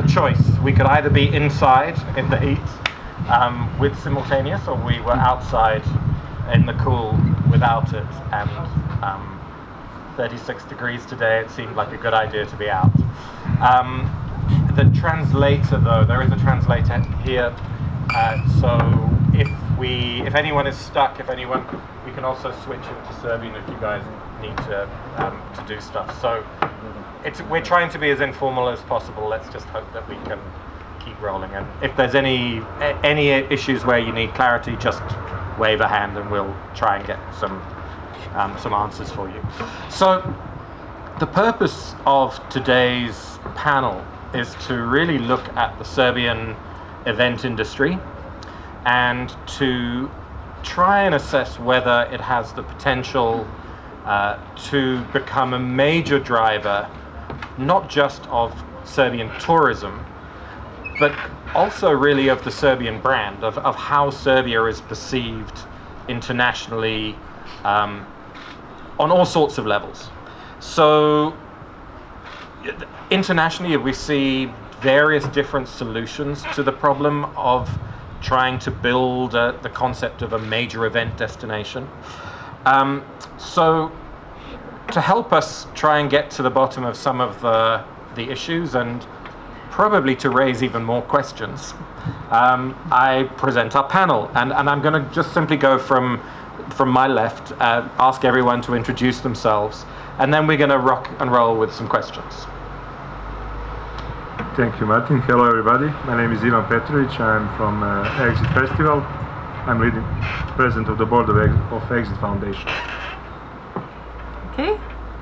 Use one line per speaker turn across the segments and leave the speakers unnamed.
choice. We could either be inside in the heat with simultaneous, or we were outside in the cool without it, and 36 degrees today, it seemed like a good idea to be out. The translator, though, there is a translator here, so if anyone is stuck, we can also switch into Serbian if you guys need to do stuff. So we're trying to be as informal as possible. Let's just hope that we can keep rolling. And if there's any issues where you need clarity, just wave a hand and we'll try and get some answers for you. So the purpose of today's panel is to really look at the Serbian event industry and to try and assess whether it has the potential to become a major driver, not just of Serbian tourism, but also really of the Serbian brand, of how Serbia is perceived internationally on all sorts of levels. So internationally, we see various different solutions to the problem of trying to build the concept of a major event destination. So to help us try and get to the bottom of some of the issues and probably to raise even more questions, I present our panel, and I'm going to just simply go from my left, ask everyone to introduce themselves, and then we're going to rock and roll with some questions.
Thank you, Martin. Hello, everybody. My name is Petrović. I'm from Exit Festival. I'm leading president of the board of Exit Foundation.
Okay.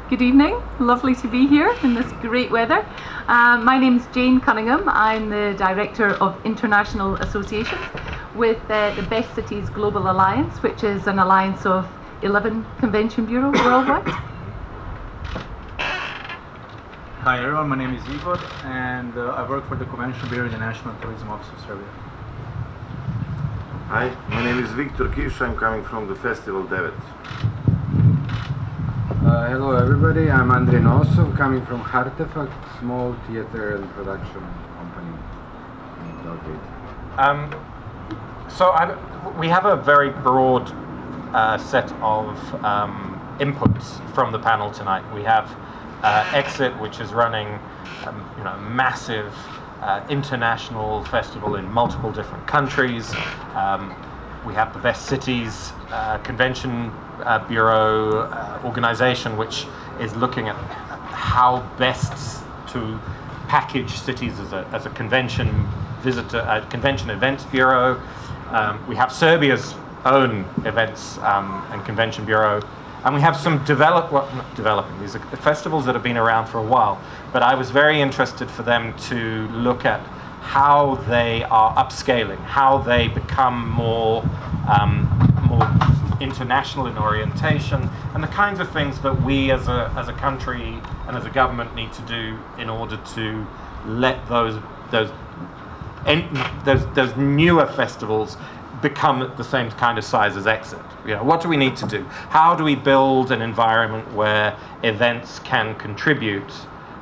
Good evening. Lovely to be here in this great weather. My name is Jane Cunningham. I'm the Director of International Associations with the BestCities Global Alliance, which is an alliance of 11 convention bureaus worldwide.
Hi everyone, my name is Igor, and I work for the Convention Bureau in the National Tourism Office of Serbia.
Hi, my name is Viktor Kiš. I'm coming from the Festival 9.
Hello everybody, I'm Andrej Nosov, coming from Hartefact, small theater and production company in Belgrade.
So we have a very broad set of inputs from the panel tonight. We have Exit, which is running a massive international festival in multiple different countries. We have the BestCities Convention Bureau organization, which is looking at how best to package cities as a convention convention events bureau. We have Serbia's own events and convention bureau. And we have some these are festivals that have been around for a while, but I was very interested for them to look at how they are upscaling, how they become more international in orientation, and the kinds of things that we as a country and as a government need to do in order to let those newer festivals become the same kind of size as Exit. What do we need to do? How do we build an environment where events can contribute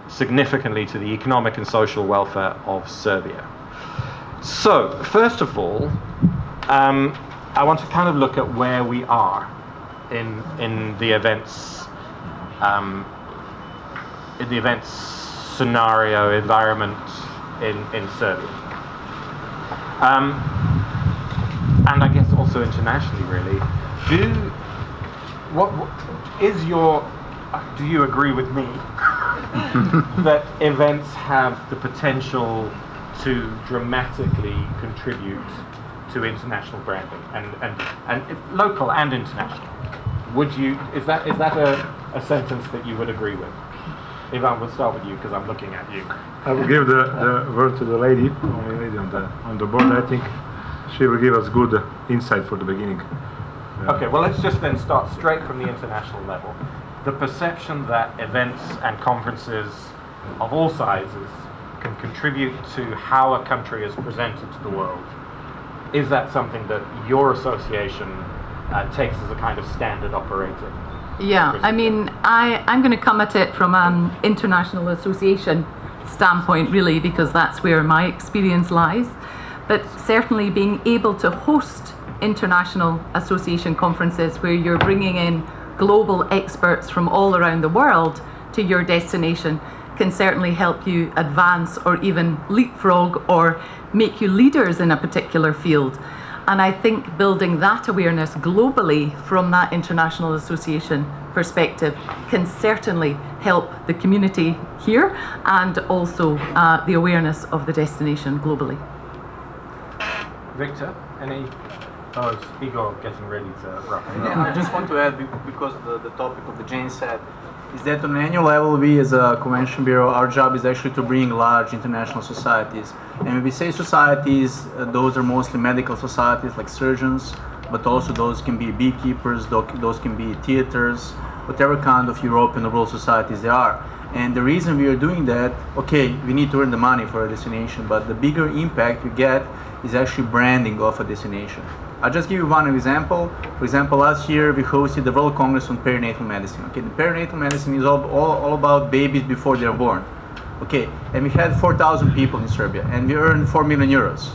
significantly to the economic and social welfare of Serbia? So, first of all, I want to kind of look at where we are in the events scenario environment in Serbia. And I guess also internationally, really. Do you agree with me that events have the potential to dramatically contribute to international branding and local and international? Is that a sentence that you would agree with? Ivan, we'll start with you because I'm looking at you.
I will give the word to the lady, only lady on the board. I think she will give us good insight for the beginning.
Okay, well let's just then start straight from the international level. The perception that events and conferences of all sizes can contribute to how a country is presented to the world. Is that something that your association takes as a kind of standard operating?
Yeah, I mean, I'm going to come at it from an international association standpoint, really, because that's where my experience lies. But certainly being able to host international association conferences where you're bringing in global experts from all around the world to your destination can certainly help you advance or even leapfrog or make you leaders in a particular field. And I think building that awareness globally from that international association perspective can certainly help the community here and also the awareness of the destination globally.
Viktor, any? Oh, it's Igor getting ready to wrap it up.
Yeah, I just want to add, because the topic of the Jane said, is that on an annual level, we as a convention bureau, our job is actually to bring large international societies. And when we say societies, those are mostly medical societies like surgeons, but also those can be beekeepers, those can be theaters, whatever kind of European or world societies they are. And the reason we are doing that, okay, we need to earn the money for a destination, but the bigger impact we get is actually branding of a destination. I'll just give you one example. For example, last year we hosted the World Congress on Perinatal Medicine. Okay, the perinatal medicine is all about babies before they're born. Okay, and we had 4,000 people in Serbia, and we earned 4 million euros,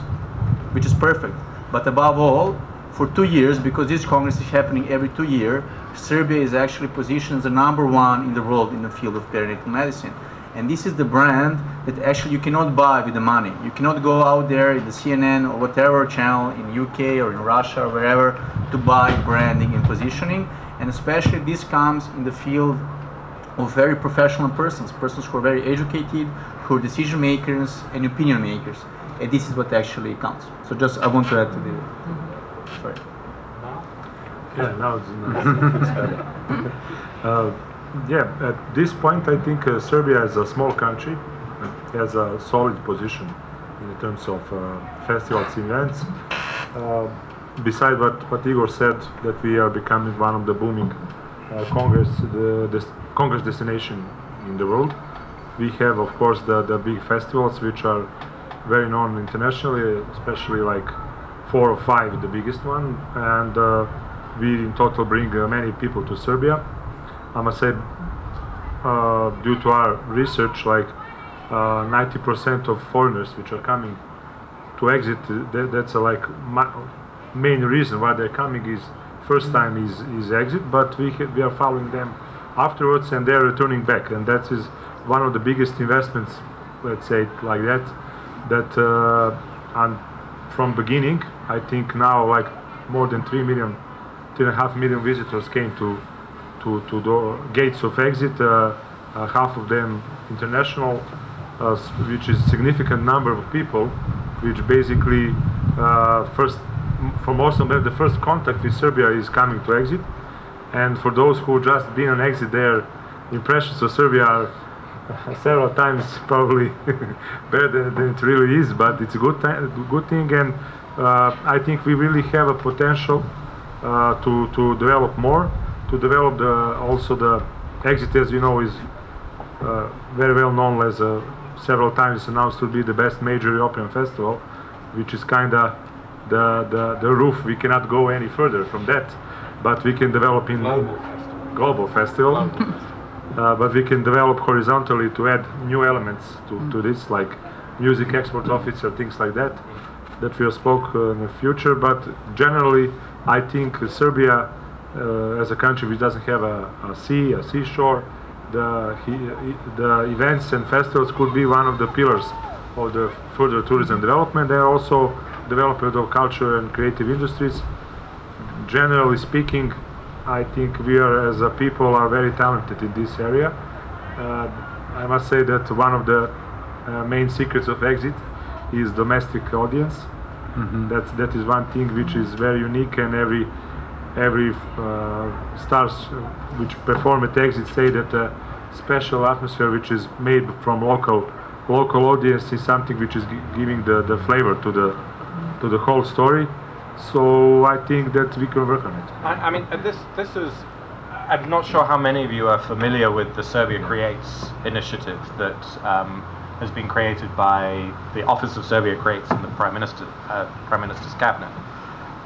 which is perfect. But above all, for 2 years, because this Congress is happening every 2 years, Serbia is actually positioned as the #1 in the world in the field of perinatal medicine. And this is the brand that actually you cannot buy with the money. You cannot go out there in the CNN or whatever channel in UK or in Russia or wherever to buy branding and positioning. And especially this comes in the field of very professional persons who are very educated, who are decision makers and opinion makers. And this is what actually counts. So just I want to add to the... Sorry.
Yeah, now it's yeah, at this point I think Serbia is a small country, has a solid position in terms of festivals, events. Besides what Igor said, that we are becoming one of the booming Congress destination in the world. We have, of course, the big festivals which are very known internationally, especially like 4 or 5, the biggest one, and we in total bring many people to Serbia. I must say, due to our research, like 90% of foreigners which are coming to exit, that's like main reason why they're coming is first time is exit, but we are following them afterwards and they're returning back, and that is one of the biggest investments, let's say it like that, and from beginning, I think now like more than 3.5 million visitors came to the gates of exit, half of them international, which is a significant number of people, which basically for most of them the first contact with Serbia is coming to exit, and for those who just been on exit, their impressions of Serbia are several times probably better than it really is, but it's a good thing, and I think we really have a potential to develop more. To develop also the exit, as you know, is very well known as several times announced to be the best major European festival, which is kind of the roof. We cannot go any further from that, but we can develop in global festival. But we can develop horizontally to add new elements to this, like music export officer, things like that we have spoke in the future. But generally, I think Serbia, as a country which doesn't have a seashore, the events and festivals could be one of the pillars of the further tourism development. They are also development of culture and creative industries. Generally speaking, I think we are, as a people, are very talented in this area. I must say that one of the main secrets of exit is domestic audience. Mm-hmm. That is one thing which is very unique, and every stars which perform at exit say that a special atmosphere which is made from local audience is something which is giving the flavor to the whole story. So I think that we can work on it.
I mean, this is, I'm not sure how many of you are familiar with the Serbia Creates initiative that has been created by the Office of Serbia Creates in the Prime Minister's cabinet.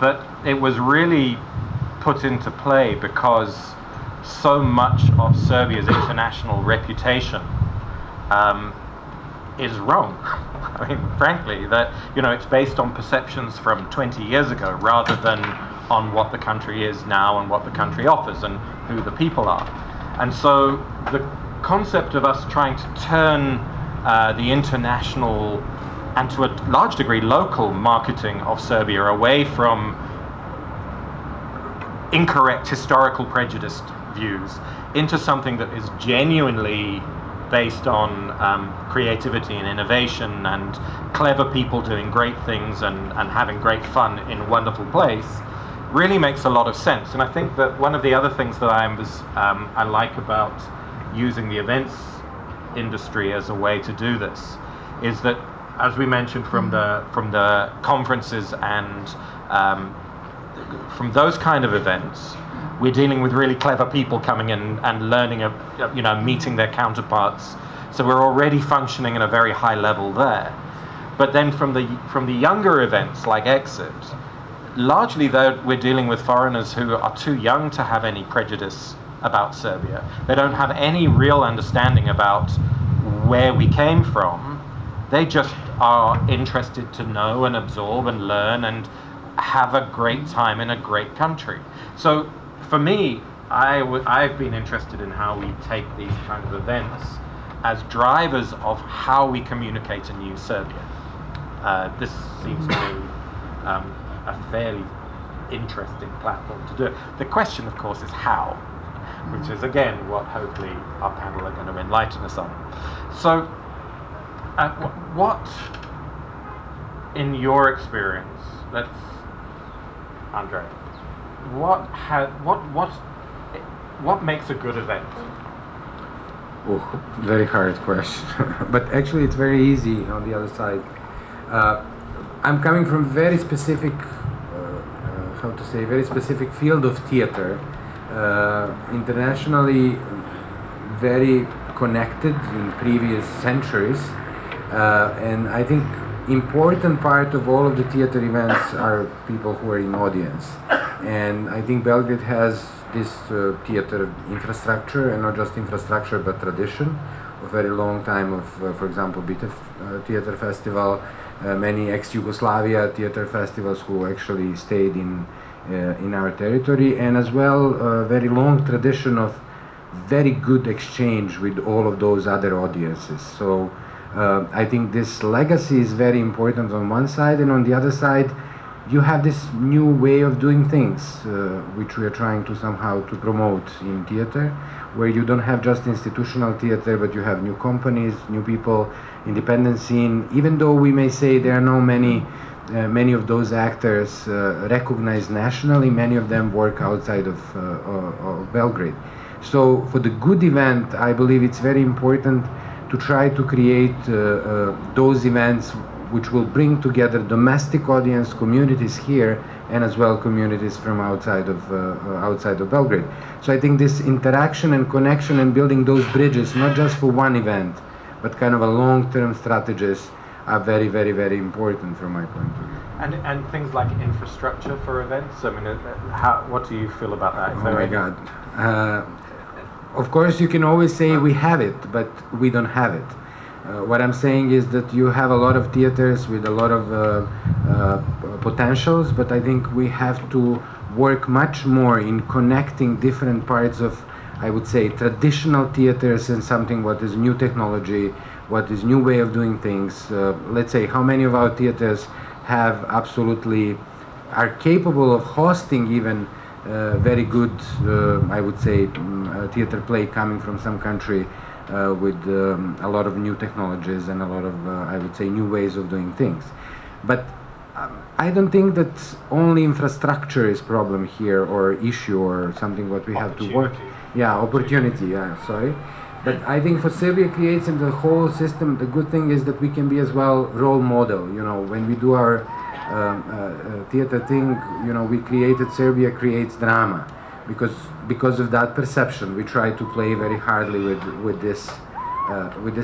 But it was really put into play because so much of Serbia's international reputation is wrong. I mean, frankly, that, you know, it's based on perceptions from 20 years ago rather than on what the country is now and what the country offers and who the people are. And so the concept of us trying to turn the international and to a large degree local marketing of Serbia away from incorrect historical prejudiced views into something that is genuinely based on creativity and innovation and clever people doing great things and having great fun in a wonderful place really makes a lot of sense. And I think that one of the other things that I like about using the events industry as a way to do this is that, as we mentioned from the conferences and from those kind of events, we're dealing with really clever people coming in and learning, you know, meeting their counterparts. So we're already functioning at a very high level there. But then from the younger events like Exit, largely though we're dealing with foreigners who are too young to have any prejudice about Serbia. They don't have any real understanding about where we came from. They just are interested to know and absorb and learn and have a great time in a great country. So for me, I've been interested in how we take these kind of events as drivers of how we communicate a new Serbia. This seems to be a fairly interesting platform to do it. The question, of course, is how, which is again what hopefully our panel are going to enlighten us on. So, what, in your experience, Andrej, what makes a good event?
Oh, very hard question. But actually it's very easy on the other side. I'm coming from very specific, very specific field of theater, internationally very connected in previous centuries, and I think important part of all of the theater events are people who are in audience. And I think Belgrade has this theater infrastructure, and not just infrastructure but tradition, a very long time of, for example, BITEF Theater Festival, many ex-Yugoslavia theater festivals who actually stayed in our territory, and as well a very long tradition of very good exchange with all of those other audiences. So I think this legacy is very important on one side, and on the other side you have this new way of doing things, which we are trying to somehow to promote in theater, where you don't have just institutional theater, but you have new companies, new people, independent scene. Even though we may say there are not many of those actors recognized nationally, many of them work outside of Belgrade. So for the good event, I believe it's very important to try to create those events which will bring together domestic audience communities here and as well communities from outside of Belgrade. So I think this interaction and connection and building those bridges, not just for one event, but kind of a long-term strategies, are very, very, very important from my point of view.
And things like infrastructure for events. I mean, what do you feel about that?
Oh my God. Of course, you can always say we have it, but we don't have it. What I'm saying is that you have a lot of theaters with a lot of potentials, but I think we have to work much more in connecting different parts of, I would say, traditional theaters and something what is new technology, what is new way of doing things. Let's say how many of our theaters have are capable of hosting even very good, I would say, theater play coming from some country with a lot of new technologies and a lot of, I would say, new ways of doing things. But I don't think that only infrastructure is problem here or issue or something what we have to work. Yeah, opportunity, yeah, sorry. But I think for Serbia Creates and the whole system, the good thing is that we can be as well role model. You know, when we do our theater thing, you know, we created Serbia Creates drama because of that perception. We try to play very hardly with this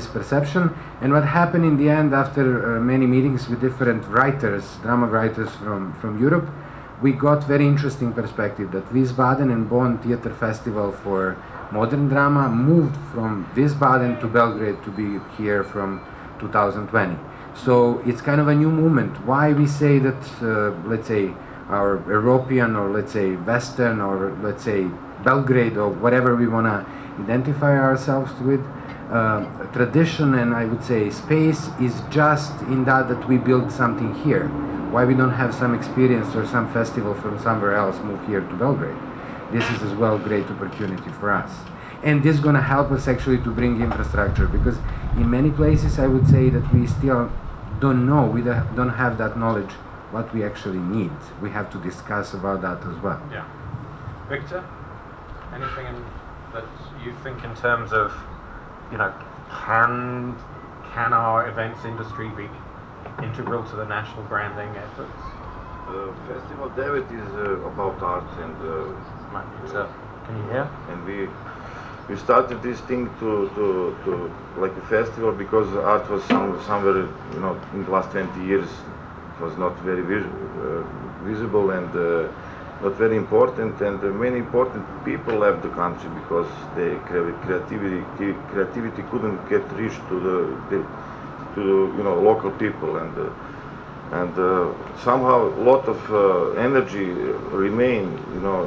perception. And what happened in the end, after many meetings with different writers, drama writers from Europe, we got very interesting perspective that Wiesbaden and Bonn Theater Festival for modern drama moved from Wiesbaden to Belgrade to be here from 2020. So it's kind of a new movement. Why we say that, let's say, our European or let's say Western or let's say Belgrade or whatever we want to identify ourselves with, tradition and I would say space is just in that we build something here. Why we don't have some experience or some festival from somewhere else move here to Belgrade? This is as well a great opportunity for us. And this is going to help us actually to bring infrastructure, because in many places I would say that we still don't know, we don't have that knowledge what we actually need. We have to discuss about that as well.
Yeah. Viktor, anything that you think in terms of, you know, can our events industry be integral to the national branding efforts?
Festival David is about art and
can you hear?
and we started this thing to like a festival because art was somewhere, you know, in the last 20 years it was not very visible and not very important, and many important people left the country because their creativity couldn't get reached to the you know, local people, and somehow a lot of energy remain, you know,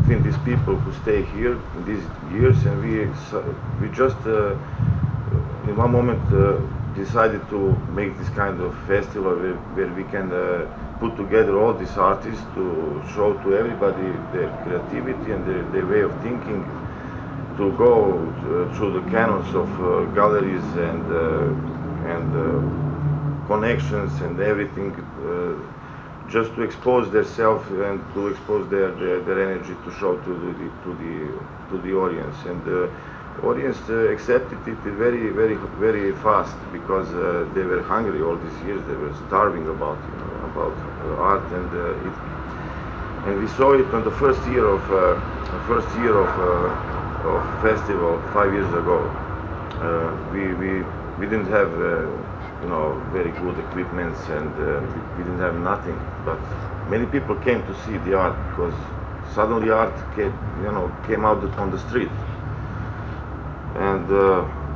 between these people who stay here in these years, and we just in one moment decided to make this kind of festival where we can put together all these artists to show to everybody their creativity and their way of thinking, to go through the canons of galleries and connections and everything, just to expose themselves and to expose their energy to show to the audience. And the audience accepted it very fast, because they were hungry all these years. They were starving about art, and we saw it on the first year of festival 5 years ago. We didn't have you know, very good equipments, and we didn't have nothing. But many people came to see the art because suddenly art came out on the street. And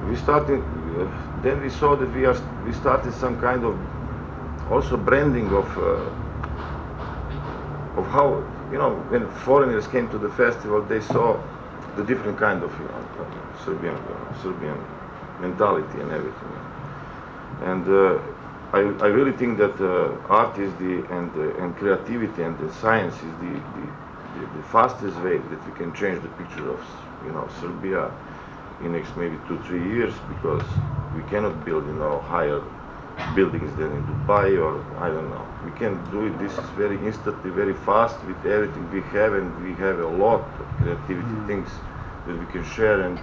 we started. Then we saw that we started some kind of also branding of how, you know, when foreigners came to the festival, they saw the different kind of, you know, Serbian mentality and everything. And I really think that art is and creativity and the science is the fastest way that we can change the picture of, you know, Serbia in next maybe 2-3 years, because we cannot build, you know, higher buildings than in Dubai, or I don't know. We can do it. This is very instantly, very fast with everything we have, and we have a lot of creativity things that we can share, and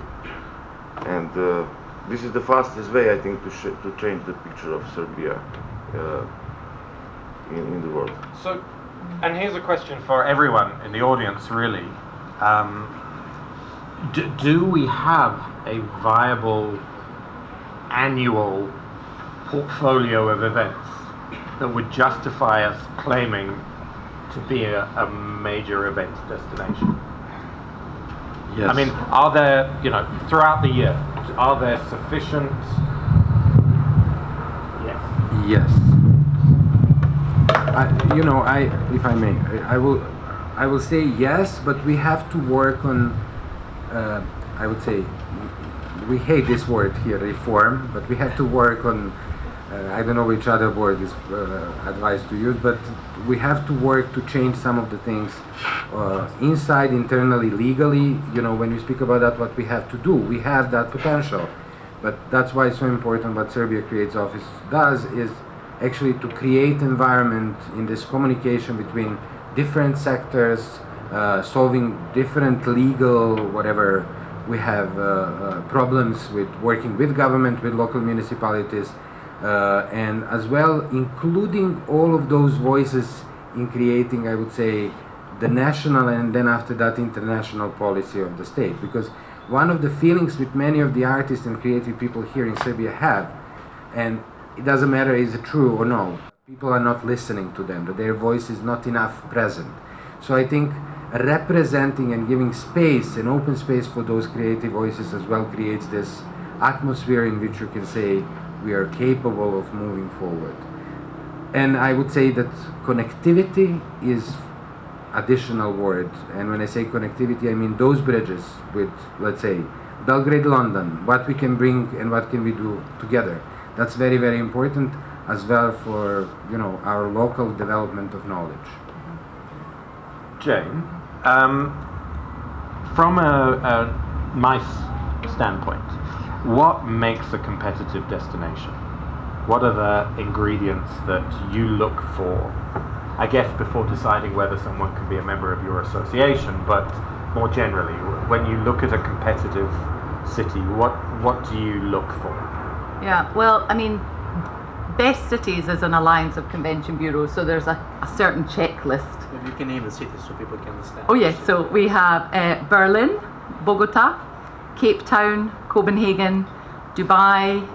this is the fastest way, I think, to change the picture of Serbia in the world.
So, and here's a question for everyone in the audience, really. Do we have a viable annual portfolio of events that would justify us claiming to be a major events destination?
Yes.
I mean, are there, you know, throughout the year, are there sufficient? Yes.
Yes. You know, if I may, I will say yes, but we have to work on. I would say, we hate this word here, reform, but we have to work on. I don't know which other word is advised to use, but we have to work to change some of the things inside, internally, legally. You know, when we speak about that, what we have to do, we have that potential. But that's why it's so important what Serbia Creates office does, is actually to create environment in this communication between different sectors, solving different legal, whatever, we have problems with working with government, with local municipalities, and as well including all of those voices in creating, I would say, the national and then after that international policy of the state. Because one of the feelings with many of the artists and creative people here in Serbia have, and it doesn't matter is it true or no, people are not listening to them, that their voice is not enough present. So I think representing and giving space, an open space for those creative voices as well, creates this atmosphere in which you can say we are capable of moving forward. And I would say that connectivity is additional word. And when I say connectivity, I mean those bridges with, let's say, Belgrade, London, what we can bring and what can we do together. That's very, very important as well for, you know, our local development of knowledge.
Jane, from a MICE standpoint, what makes a competitive destination? What are the ingredients that you look for, I guess, before deciding whether someone can be a member of your association, but more generally, when you look at a competitive city, what do you look for?
Yeah, well, I mean, BestCities is an alliance of convention bureaus, so there's a certain checklist.
Maybe you can name the cities so people can understand.
Oh yes, so we have Berlin, Bogota, Cape Town, Copenhagen, Dubai,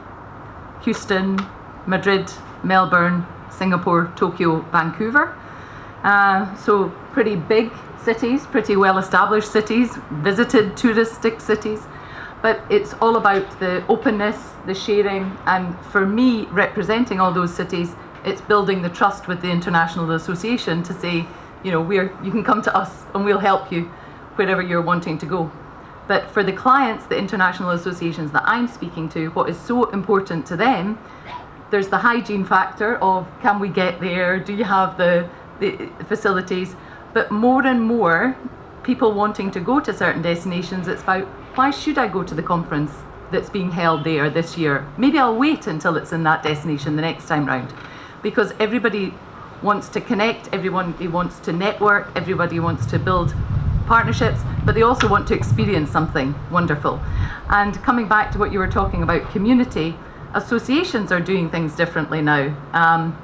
Houston, Madrid, Melbourne, Singapore, Tokyo, Vancouver. So pretty big cities, pretty well established cities, visited touristic cities. But it's all about the openness, the sharing, and for me, representing all those cities, it's building the trust with the International Association to say, you know, you can come to us and we'll help you wherever you're wanting to go. But for the clients, the international associations that I'm speaking to, what is so important to them, there's the hygiene factor of, can we get there? Do you have the facilities? But more and more, people wanting to go to certain destinations, it's about, why should I go to the conference that's being held there this year? Maybe I'll wait until it's in that destination the next time round. Because everybody wants to connect, everybody wants to network, everybody wants to build partnerships, but they also want to experience something wonderful. And coming back to what you were talking about, community, associations are doing things differently now.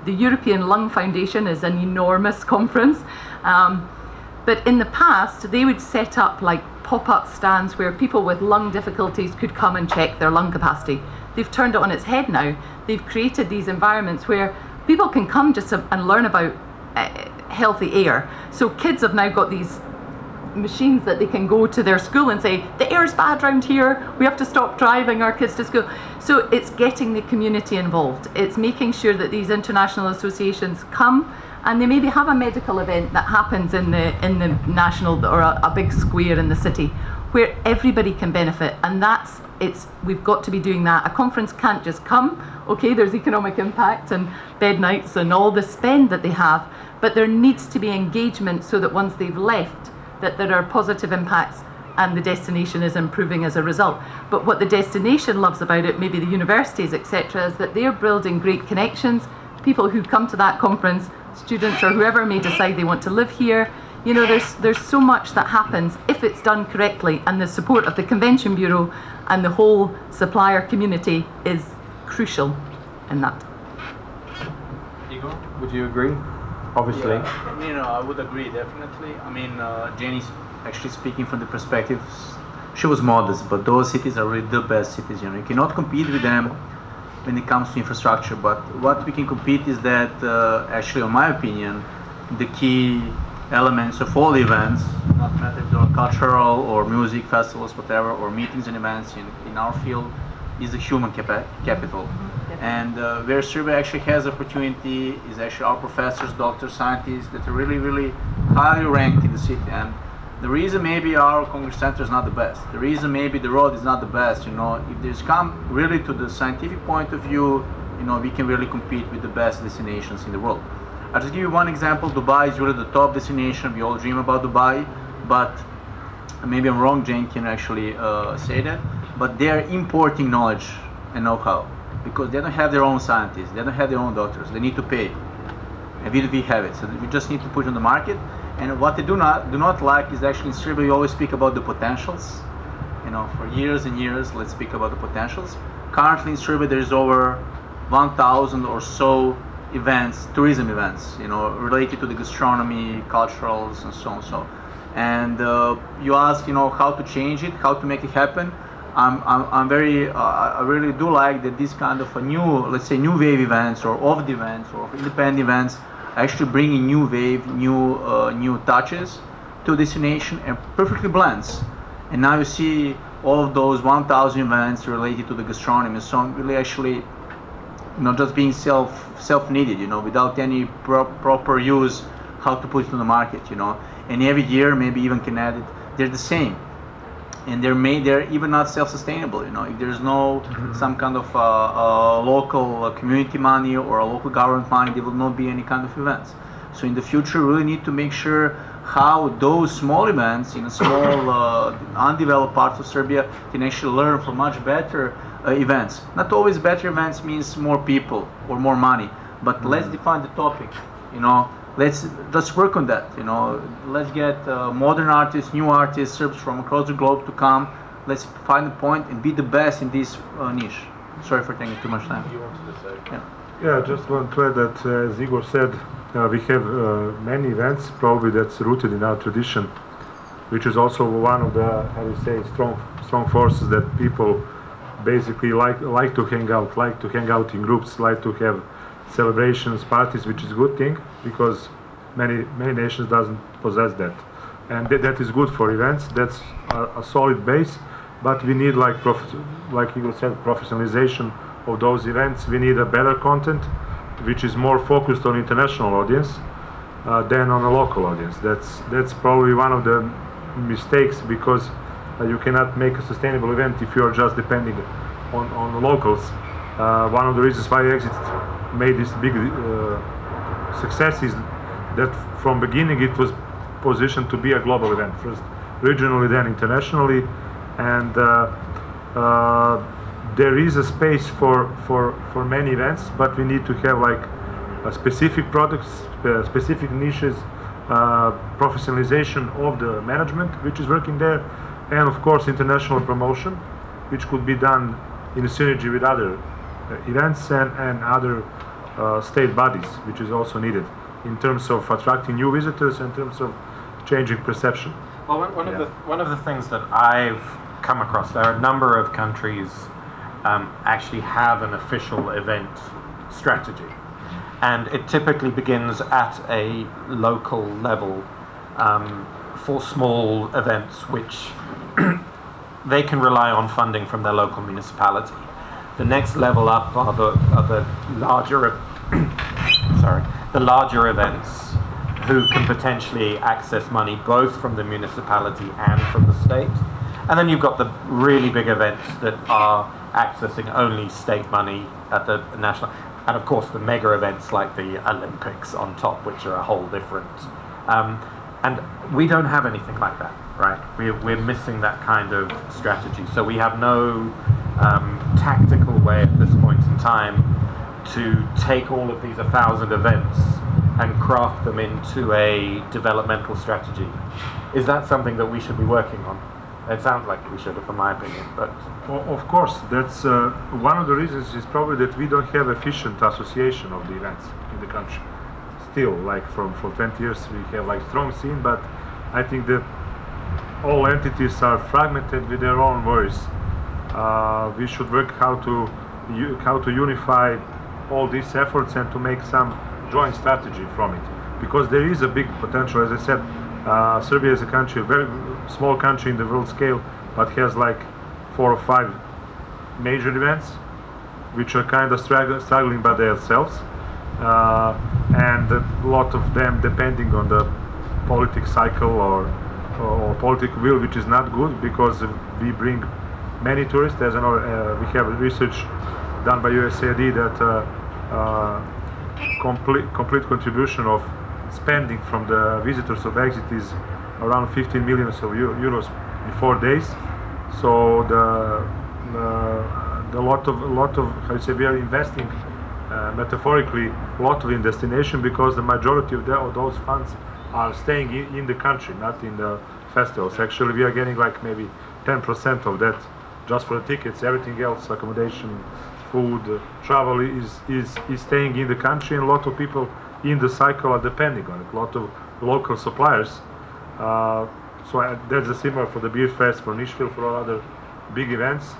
The European Lung Foundation is an enormous conference, but in the past they would set up like pop-up stands where people with lung difficulties could come and check their lung capacity. They've turned it on its head now. They've created these environments where people can come just and learn about healthy air. So kids have now got these machines that they can go to their school and say, the air's bad around here, we have to stop driving our kids to school. So it's getting the community involved. It's making sure that these international associations come, and they maybe have a medical event that happens in the national or a big square in the city where everybody can benefit, and we've got to be doing that. A conference can't just come, okay, there's economic impact and bed nights and all the spend that they have, but there needs to be engagement so that once they've left, that there are positive impacts and the destination is improving as a result. But what the destination loves about it, maybe the universities, etc., is that they're building great connections. People who come to that conference, students or whoever may decide they want to live here, you know, there's so much that happens if it's done correctly, and the support of the Convention Bureau and the whole supplier community is crucial in that.
Igor, would you agree? Obviously.
Yeah, you know, I would agree, definitely. I mean, Jenny's actually speaking from the perspective, she was modest, but those cities are really the best cities. You know, you cannot compete with them when it comes to infrastructure, but what we can compete is that, actually, in my opinion, the key elements of all events, not matter if they're cultural or music festivals, whatever, or meetings and events in our field, is the human capital. And where Serbia actually has opportunity is actually our professors, doctors, scientists that are really, really highly ranked in the city. And the reason maybe our Congress Center is not the best, the reason maybe the road is not the best, you know, if there's come really to the scientific point of view, you know, we can really compete with the best destinations in the world. I'll just give you one example. Dubai is really the top destination. We all dream about Dubai, but maybe I'm wrong, Jane can actually say that, but they're importing knowledge and know-how because they don't have their own scientists, they don't have their own doctors, they need to pay. And we have it, so we just need to put it on the market. And what they do not like is actually in Serbia we always speak about the potentials. You know, for years and years, let's speak about the potentials. Currently in Serbia there is over 1,000 or so events, tourism events, you know, related to the gastronomy, culturals, and so on. And you ask, you know, how to change it, how to make it happen. I really do like that this kind of a new, let's say, new wave events or off events or independent events actually bringing new wave, new touches to destination and perfectly blends. And now you see all of those 1,000 events related to the gastronomy and so on really actually just being self-needed, without any proper use how to put it on the market, and every year maybe even can add it, they're the same, and they're even not self-sustainable, if there's no some kind of local community money or a local government money, there will not be any kind of events. So in the future, we really need to make sure how those small events in a small undeveloped parts of Serbia can actually learn from much better events. Not always better events means more people or more money, but let's define the topic, let's just work on that, let's get modern artists, new artists, Serbs from across the globe to come. Let's find a point and be the best in this niche. Sorry for taking too much time.
You wanted to say?
Yeah, just want to add that, as Igor said, we have many events, probably that's rooted in our tradition, which is also one of the, strong forces that people basically like to hang out in groups, like to have celebrations, parties, which is a good thing, because many nations doesn't possess that. And that is good for events, that's a solid base, but we need, like Igor said, professionalization of those events. We need a better content, which is more focused on international audience than on a local audience. That's probably one of the mistakes, because you cannot make a sustainable event if you are just depending on the locals. One of the reasons why Exit made this big success is that from beginning it was positioned to be a global event, first regionally, then internationally, and there is a space for many events, but we need to have like specific products, specific niches, professionalization of the management which is working there, and of course international promotion, which could be done in a synergy with other events and other state bodies, which is also needed in terms of attracting new visitors, in terms of changing perception.
Well, one of the things that I've come across, there are a number of countries actually have an official event strategy, and it typically begins at a local level for small events which they can rely on funding from their local municipality. The next level up are the larger events who can potentially access money both from the municipality and from the state. And then you've got the really big events that are accessing only state money at the national, and of course the mega events like the Olympics on top, which are a whole different. And we don't have anything like that, right? We're missing that kind of strategy. So we have no tactical way at this point in time to take all of these 1,000 events and craft them into a developmental strategy. Is that something that we should be working on? It sounds like we should, in my opinion, but...
Of course, that's one of the reasons is probably that we don't have efficient association of the events in the country. Still, like for 20 years we have like strong scene, but I think that all entities are fragmented with their own voice. We should work how to unify all these efforts and to make some joint strategy from it, because there is a big potential. As I said, Serbia is a country, a very small country in the world scale, but has like 4 or 5 major events which are kind of struggling by themselves, and a lot of them depending on the political cycle or political will, which is not good, because we bring many tourists. As we have research done by USAID that complete contribution of spending from the visitors of Exit is around 15 million euros in 4 days. So the lot of how you say, we are investing metaphorically a lot in destination, because the majority of those funds are staying in the country, not in the festivals. Actually, we are getting like maybe 10% of that just for the tickets. Everything else, accommodation, food, travel is staying in the country, and a lot of people in the cycle are depending on it. A lot of local suppliers. So that's a similar for the Beer Fest, for Nishville, for all other big events,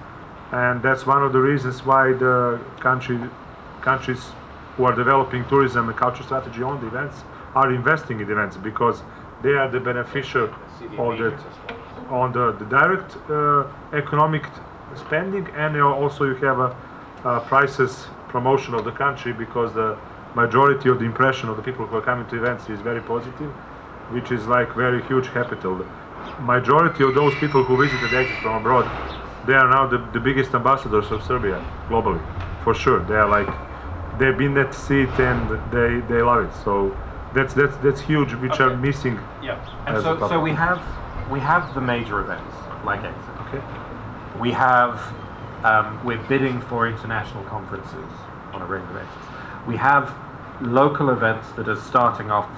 and that's one of the reasons why the countries who are developing tourism and culture strategy on the events are investing in events, because they are the beneficiary of that, on the direct economic spending, and also you have prices promotion of the country, because the majority of the impression of the people who are coming to events is very positive, which is like very huge capital. The majority of those people who visited Exit from abroad, they are now the biggest ambassadors of Serbia globally, for sure. They are like, they've been at seat and they love it. So that's huge, which are missing.
Yeah, and so we have the major events like Exit.
Okay.
We have we're bidding for international conferences on a regular basis. We have local events that are starting off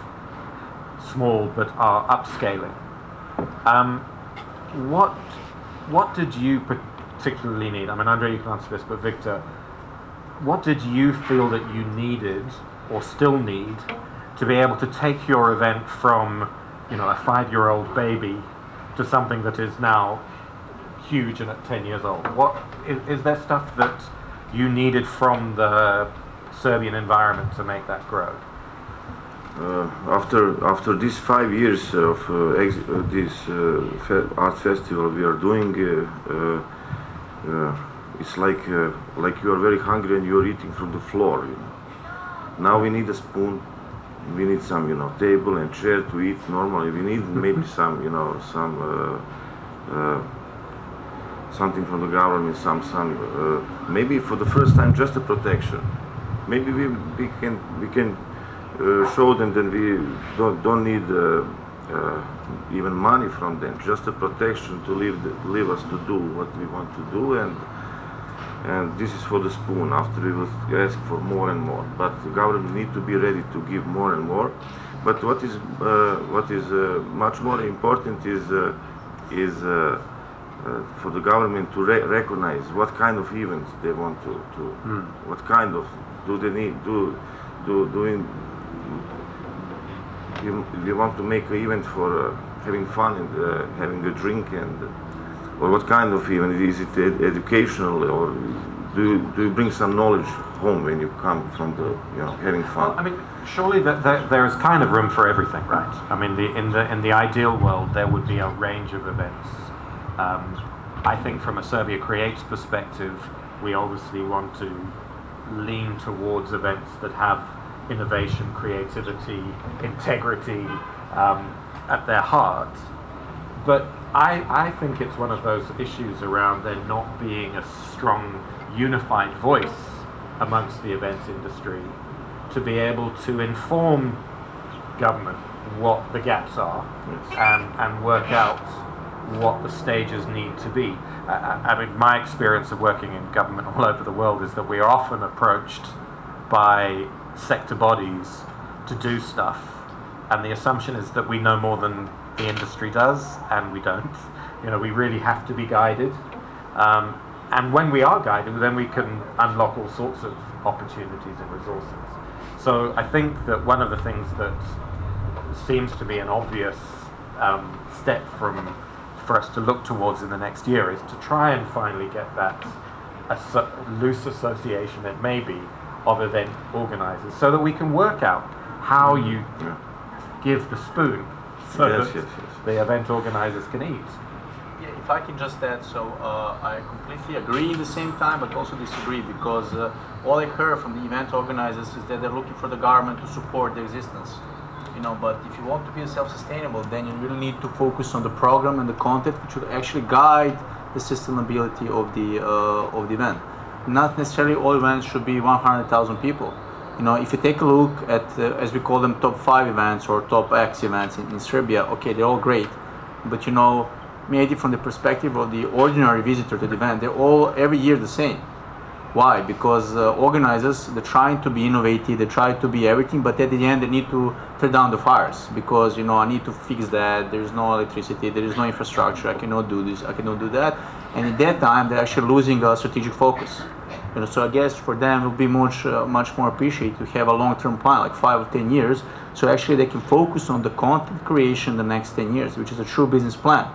small but are upscaling. What did you particularly need? I mean, Andrej, you can answer this, but Viktor, what did you feel that you needed or still need to be able to take your event from, you know, a 5-year-old baby to something that is now huge and at 10 years old? What is there stuff that you needed from the Serbian environment to make that grow?
After these 5 years of this art festival we are doing, it's like you are very hungry and you are eating from the floor. You know? Now we need a spoon. We need some, you know, table and chair to eat normally. We need maybe some, you know, something from the government, maybe for the first time just a protection. Maybe we can show them that we don't need even money from them, just a protection to leave us to do what we want to do, and this is for the spoon. After we will ask for more and more, but the government need to be ready to give more and more. But what is much more important is for the government to recognize what kind of events they want to what kind of do they need we want to make an event for having fun and having a drink, and or what kind of event? Is it educational, or do you bring some knowledge home when you come from the, you know, having fun?
Well, I mean, surely there is kind of room for everything, right? I mean, in the ideal world, there would be a range of events. I think from a Serbia Creates perspective, we obviously want to lean towards events that have innovation, creativity, integrity at their heart. But I think it's one of those issues around there not being a strong, unified voice amongst the events industry to be able to inform government what the gaps are, and work out what the stages need to be. I mean, my experience of working in government all over the world is that we are often approached by sector bodies to do stuff, and the assumption is that we know more than the industry does, and we don't. You know, we really have to be guided, and when we are guided, then we can unlock all sorts of opportunities and resources. So I think that one of the things that seems to be an obvious step for us to look towards in the next year is to try and finally get that loose association, it may be, of event organisers, so that we can work out how you give the spoon so that the event organisers can eat.
Yeah, if I can just add, so I completely agree at the same time, but also disagree, because all I heard from the event organisers is that they're looking for the government to support their existence. You know, but if you want to be self-sustainable, then you really need to focus on the program and the content, which will actually guide the sustainability of the event. Not necessarily all events should be 100,000 people. You know, if you take a look at, as we call them, top 5 events or top X events in Serbia, okay, they're all great, but you know, maybe from the perspective of the ordinary visitor to the event, they're all every year the same. Why? Because organizers, they're trying to be innovative, they try to be everything, but at the end they need to tear down the fires, because, you know, I need to fix that, there's no electricity, there is no infrastructure, I cannot do this, I cannot do that, and at that time they're actually losing a strategic focus. You know, so I guess for them it would be much more appreciated to have a long-term plan, like 5 or 10 years, so actually they can focus on the content creation the next 10 years, which is a true business plan.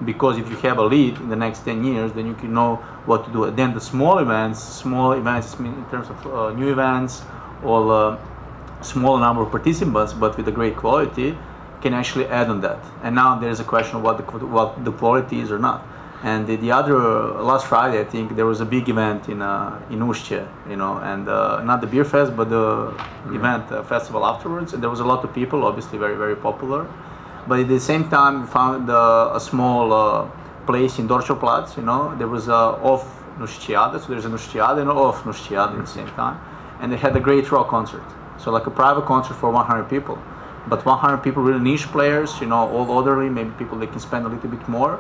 Because if you have a lead in the next 10 years, then you can know what to do. And then the small events in terms of new events or small number of participants, but with a great quality, can actually add on that. And now there's a question of what the quality is or not. And the other last Friday, I think there was a big event in Ušće, you know, and not the beer fest, but the event festival afterwards. And there was a lot of people, obviously very, very popular. But at the same time, we found a small place in Dorčoplatz, you know. There was off Nušćijada, so there's a Nušćijada and off Nušćijada at the same time. And they had a great rock concert. So like a private concert for 100 people. But 100 people, really niche players, you know, all elderly, maybe people that can spend a little bit more.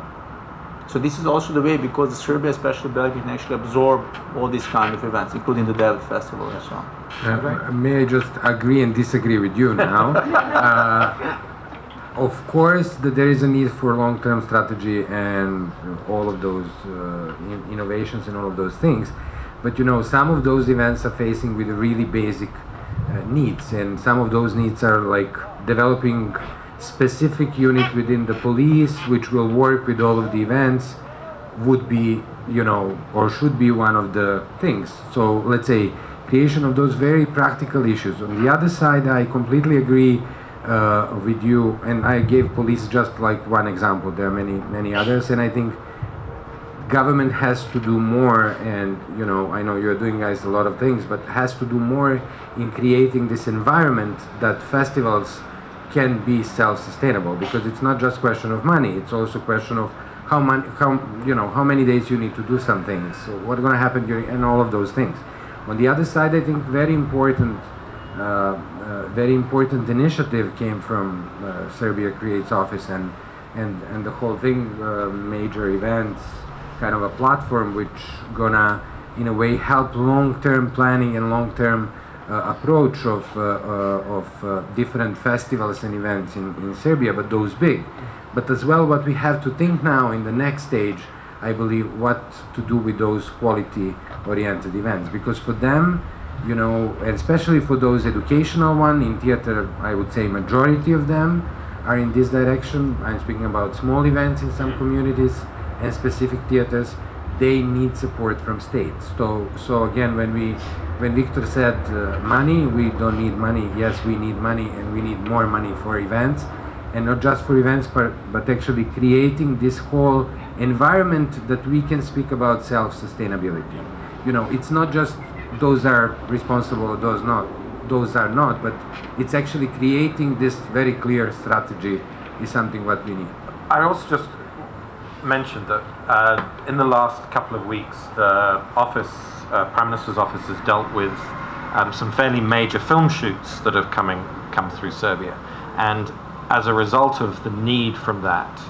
So this is also the way, because Serbia, especially Belgrade, can actually absorb all these kind of events, including the David Festival and so on.
May I just agree and disagree with you now? Of course, that there is a need for long-term strategy and all of those innovations and all of those things. But you know, some of those events are facing with really basic needs, and some of those needs are like developing specific unit within the police which will work with all of the events would be, you know, or should be one of the things. So let's say creation of those very practical issues. On the other side, I completely agree with you, and I gave police just like one example. There are many others, and I think government has to do more. And you know, I know you're doing, guys, a lot of things, but has to do more in creating this environment that festivals can be self-sustainable, because it's not just question of money, it's also question of how many days you need to do some things, so what's going to happen during, and all of those things. On the other side, I think very important initiative came from Serbia Creates office and the whole thing, major events, kind of a platform which gonna in a way help long-term planning and long-term approach of different festivals and events in Serbia, but those big. But as well, what we have to think now in the next stage, I believe, what to do with those quality-oriented events. Because for them, you know, and especially for those educational one in theater, I would say majority of them are in this direction. I'm speaking about small events in some communities and specific theaters. They need support from states. So again, when Viktor said money, we don't need money. Yes, we need money, and we need more money for events, and not just for events, but actually creating this whole environment that we can speak about self-sustainability. You know, it's not just those are responsible or those are not, but it's actually creating this very clear strategy is something what we need.
I also just mentioned that in the last couple of weeks, the office, Prime Minister's office, has dealt with some fairly major film shoots that have come through Serbia, and as a result of the need from that,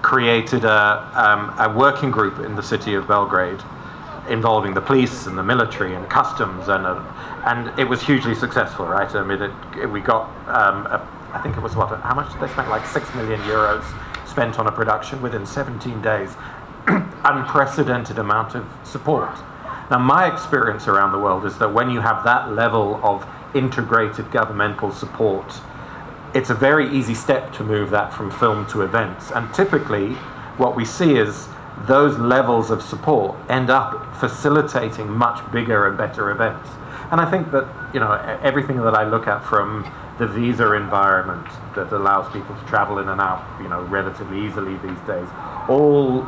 created a working group in the city of Belgrade involving the police and the military and customs, and it was hugely successful, right? I mean, we got I think it was how much did they spend? Like 6 million euros spent on a production within 17 days. Unprecedented amount of support. Now, my experience around the world is that when you have that level of integrated governmental support, it's a very easy step to move that from film to events. And typically, what we see is those levels of support end up facilitating much bigger and better events. And I think that, you know, everything that I look at, from the visa environment that allows people to travel in and out, you know, relatively easily these days, all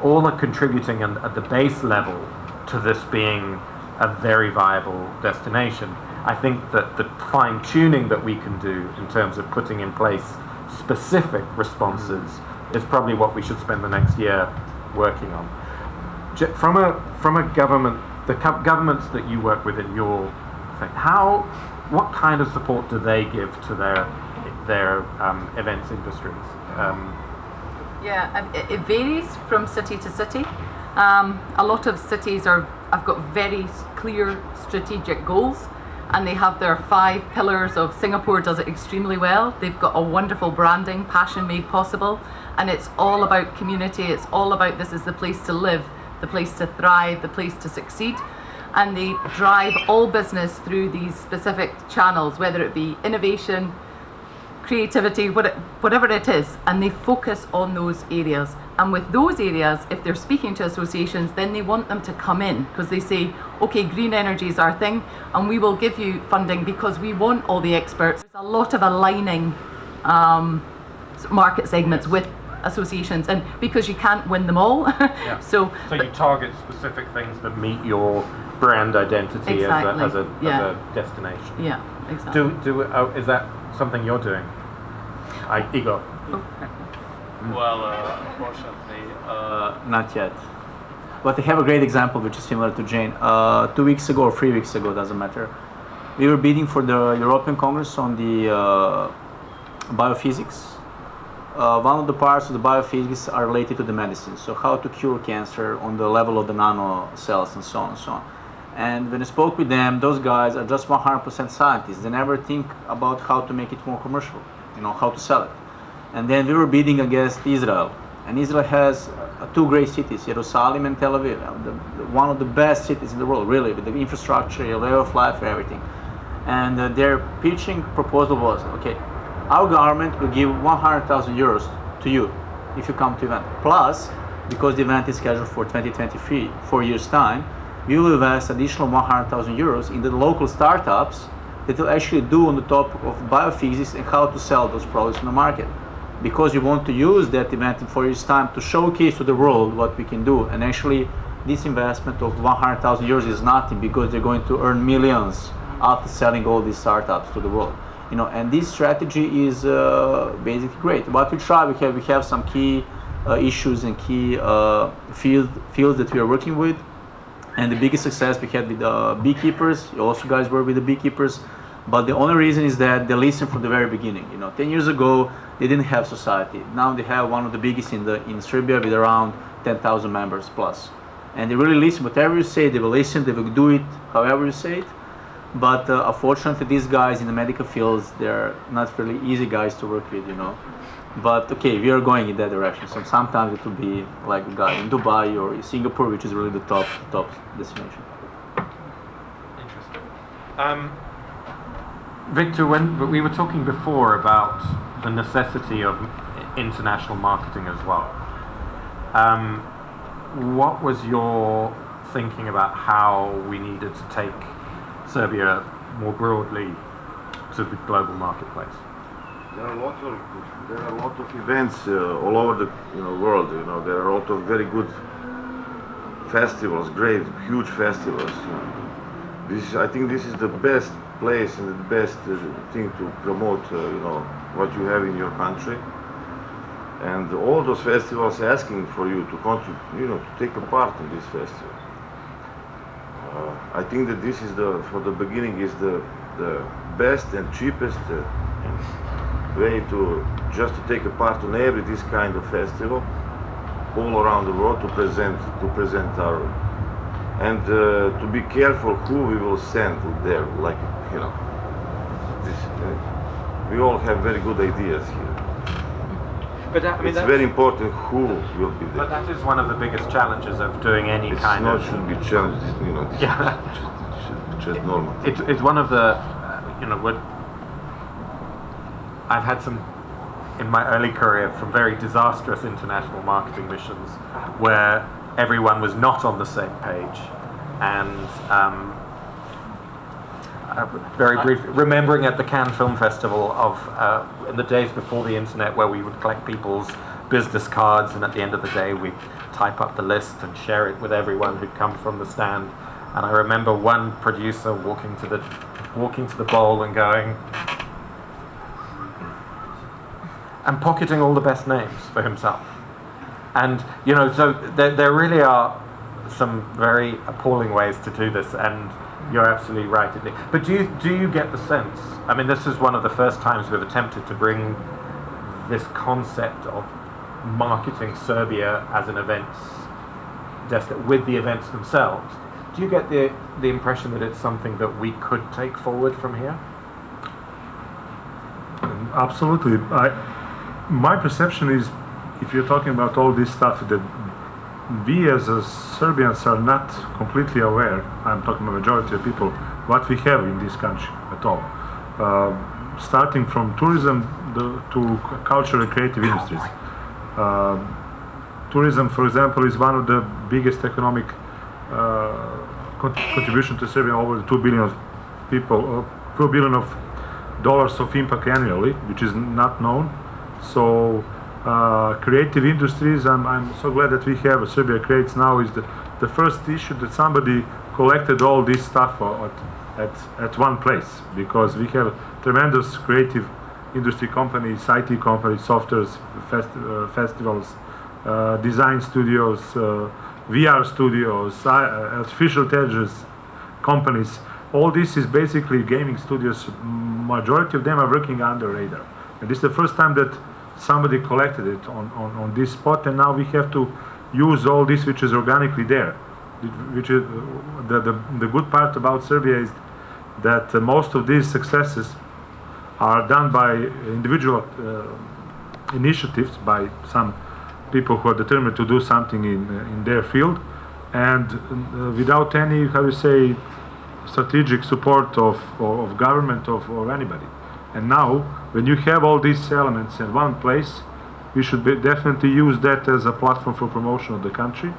are contributing at the base level to this being a very viable destination. I think that the fine-tuning that we can do in terms of putting in place specific responses is probably what we should spend the next year working on. From a government, the governments that you work with in your thing, what kind of support do they give to their events industries?
Yeah, it varies from city to city. A lot of cities have got very clear strategic goals, and they have their 5 pillars of Singapore does it extremely well. They've got a wonderful branding, passion made possible, and it's all about community. It's all about this is the place to live, the place to thrive, the place to succeed. And they drive all business through these specific channels, whether it be innovation, creativity, whatever it is, and they focus on those areas. And with those areas, if they're speaking to associations, then they want them to come in, because they say, okay, green energy is our thing, and we will give you funding because we want all the experts. There's a lot of aligning market segments with associations, and because you can't win them all,
Yeah.
so
you target specific things that meet your brand identity
Exactly.
as a
Yeah.
destination.
yeah, exactly.
Is that something you're doing? Igor.
Well, unfortunately, not yet. But I have a great example which is similar to Jane. 2 weeks ago or 3 weeks ago, doesn't matter. We were bidding for the European Congress on the biophysics. One of the parts of the biophysics are related to the medicine. So how to cure cancer on the level of the nano cells and so on and so on. And when I spoke with them, those guys are just 100% scientists. They never think about how to make it more commercial, how to sell it. And then we were bidding against Israel. And Israel has two great cities, Jerusalem and Tel Aviv, one of the best cities in the world, really, with the infrastructure, your way of life, everything. And their pitching proposal was, okay, our government will give 100,000 euros to you if you come to the event. Plus, because the event is scheduled for 2023, 4 years' time, we will invest additional 100,000 euros in the local startups that will actually do on the topic of biophysics and how to sell those products in the market. Because you want to use that event in 4 years' time to showcase to the world what we can do. And actually, this investment of 100,000 euros is nothing because they're going to earn millions after selling all these startups to the world. And this strategy is basically great. What we try, we have some key issues and key fields that we are working with. And the biggest success we had with the beekeepers. You also guys work with the beekeepers. But the only reason is that they listen from the very beginning. 10 years ago, they didn't have society. Now they have one of the biggest in Serbia with around 10,000 members plus. And they really listen. Whatever you say, they will listen. They will do it however you say it. But unfortunately, these guys in the medical fields, they're not really easy guys to work with, But okay, we are going in that direction. So sometimes it will be like a guy in Dubai or Singapore, which is really the top destination.
Interesting. Viktor, when we were talking before about the necessity of international marketing as well, what was your thinking about how we needed to take Serbia more broadly to the global marketplace?
There are a lot of events all over the world. There are a lot of very good festivals, great, huge festivals. I think this is the best place and the best thing to promote, what you have in your country. And all those festivals asking for you to contribute, to take a part in this festival. I think that this is for the beginning is the best and cheapest way to just to take a part in every this kind of festival all around the world to present our and to be careful who we will send there, like this, we all have very good ideas here.
But
it's very important who will be there.
But that is one of the biggest challenges of doing any kind of.
It should be challenged,
Yeah.
Just normal.
It's one of the, what I've had in my early career, some very disastrous international marketing missions where everyone was not on the same page, and very briefly, remembering at the Cannes Film Festival of in the days before the internet, where we would collect people's business cards, and at the end of the day we'd type up the list and share it with everyone who'd come from the stand. And I remember one producer walking to the bowl and going and pocketing all the best names for himself. And so there really are some very appalling ways to do this, and you're absolutely right. But do you get the sense? I mean, this is one of the first times we've attempted to bring this concept of marketing Serbia as an events with the events themselves. Do you get the impression that it's something that we could take forward from here?
Absolutely. My perception is, if you're talking about all this stuff, that we as Serbians are not completely aware, I'm talking about majority of people, what we have in this country at all. Starting from tourism to cultural and creative industries. Tourism, for example, is one of the biggest economic contribution to Serbia, over 2 billion of people, $2 billion of impact annually, which is not known. So creative industries. I'm so glad that we have Serbia Creates now. Is the first issue that somebody collected all this stuff at one place, because we have tremendous creative industry companies, IT companies, softwares, festivals, design studios, VR studios, artificial intelligence companies. All this is basically gaming studios. Majority of them are working under radar. And this is the first time that somebody collected it on this spot, and now we have to use all this which is organically there. Which is the good part about Serbia is that most of these successes are done by individual initiatives, by some people who are determined to do something in their field, and without any, how you say, strategic support of government or anybody. And now, when you have all these elements in one place, we should definitely use that as a platform for promotion of the country.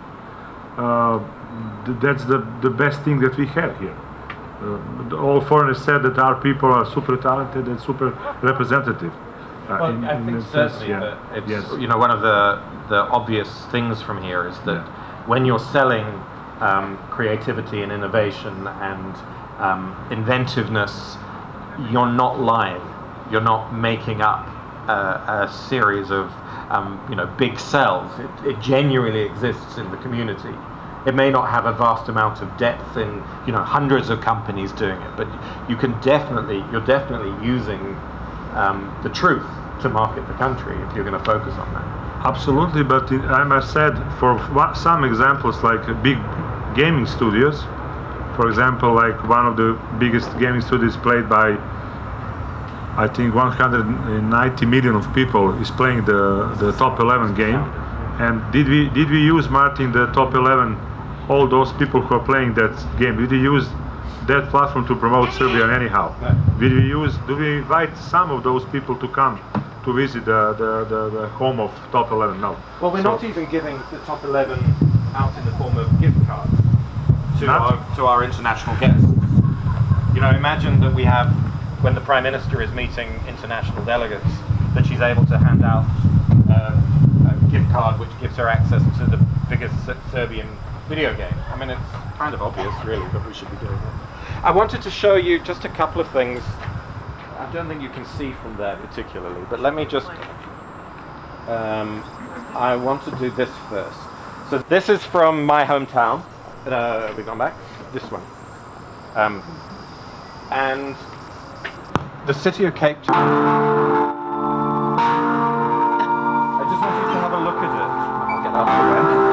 That's the best thing that we have here. All foreigners said that our people are super talented and super representative.
Well, I think certainly that it's, you know, one of the obvious things from here is that when you're selling creativity and innovation and inventiveness, you're not lying. You're not making up a series of you know, big cells. It genuinely exists in the community. It may not have a vast amount of depth in, you know, hundreds of companies doing it, but you're definitely using the truth to market the country if you're going to focus on that.
Absolutely, but I must say, for some examples like big gaming studios, for example, like one of the biggest gaming studios played by, I think, 190 million of people is playing the top 11 game. And did we use, Martin, the top 11, all those people who are playing that game? Did we use that platform to promote Serbia anyhow? No. Do we invite some of those people to come to visit the home of top 11? No.
Well, we're not even giving the top 11 out in the form of gift cards to our international guests. You know, imagine that we have, when the Prime Minister is meeting international delegates, that she's able to hand out a gift card which gives her access to the biggest Serbian video game. I mean, it's kind of obvious, really, that we should be doing that. I wanted to show you just a couple of things. I don't think you can see from there particularly, but let me just... I want to do this first. So this is from my hometown. Have we gone back? This one. And the city of Cape Town. I just want you to have a look at it. I'll get out of the way.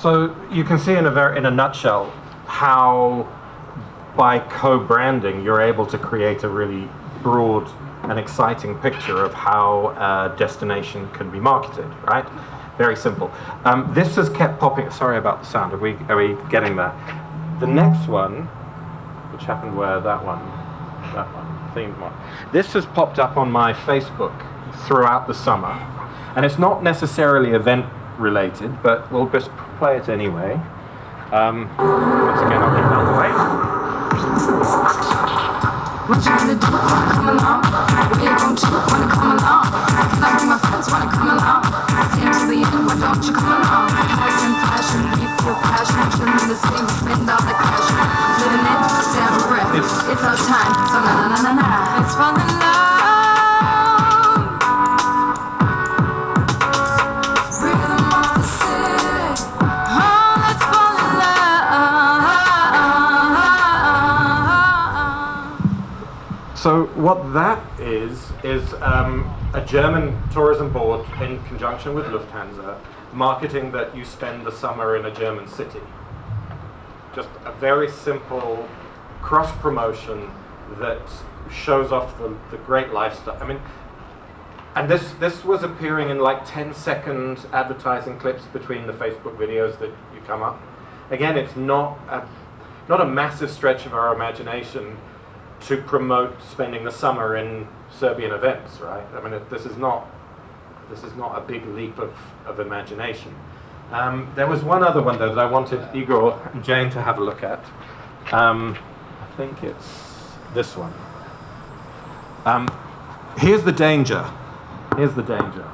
So you can see in a nutshell how by co-branding you're able to create a really broad and exciting picture of how a destination can be marketed, right? Very simple. This has kept popping. Sorry about the sound. Are we getting there? The next one, which happened where that one, themed one. This has popped up on my Facebook throughout the summer, and it's not necessarily event related, but we'll just play it anyway. Once again, I'll keep that away.
What you gonna do? Wanna come along? Where you gon' to? Wanna come along? Can I bring my friends? Wanna come along? Team to the end, why don't you come along? Nice and fashion, you feel passion. Chillin' in the city, we spend all the cash. Living it, stay on breath. It's our time, so na na na na na. Let's fall in love.
So what that is a German tourism board in conjunction with Lufthansa marketing that you spend the summer in a German city. Just a very simple cross promotion that shows off the great lifestyle. I mean, and this was appearing in like 10-second advertising clips between the Facebook videos that you come up. Again, it's not a massive stretch of our imagination to promote spending the summer in Serbian events, right? I mean, this is not a big leap of imagination. There was one other one though that I wanted Igor and Jane to have a look at. I think it's this one. Here's the danger. Here's the danger.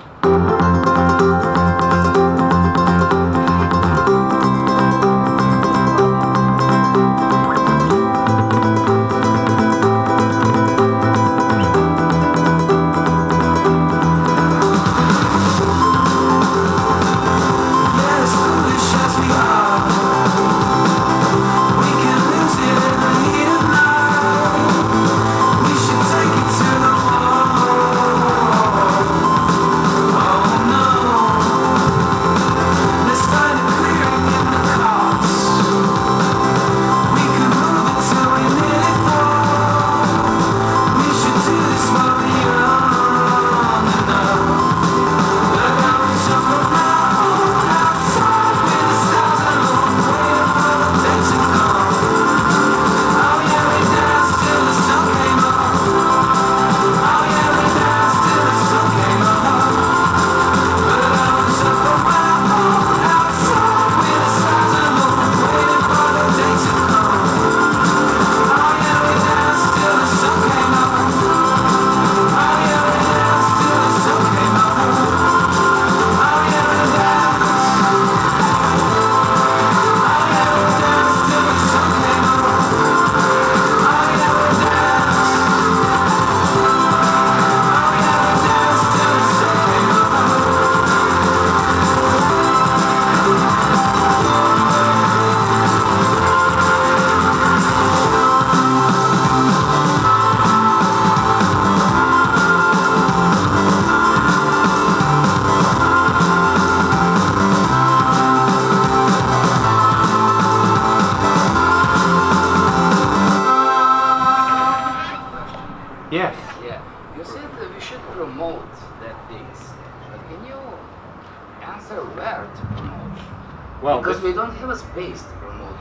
Because we don't have a space to promote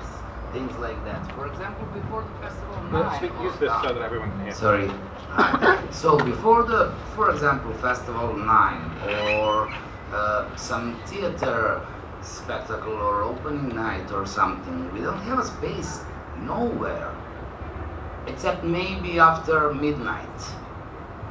things like that. For example, before the festival 9.
Use this so that everyone can hear.
Sorry. So before for example, festival 9 or some theater spectacle or opening night or something, we don't have a space nowhere, except maybe after midnight.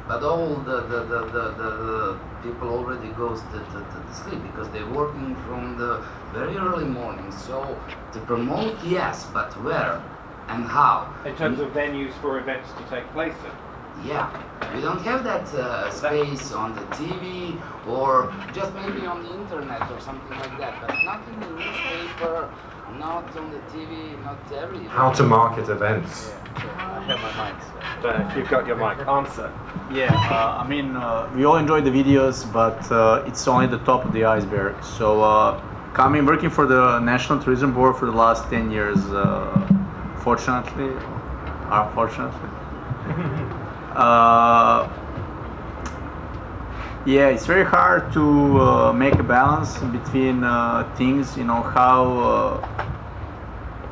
But all the people already goes to sleep because they're working from the very early morning. So to promote, yes, but where and how?
In terms of venues for events to take place in?
Yeah, we don't have that space on the TV or just maybe on the internet or something like that, but not in the newspaper, not on the TV, not everywhere.
How to market events.
I have my mic.
You've got your mic. Answer.
Yeah, I mean, we all enjoy the videos, but it's only the top of the iceberg. So, working for the National Tourism Board for the last 10 years, fortunately, unfortunately. Yeah, it's very hard to make a balance between things, you know, how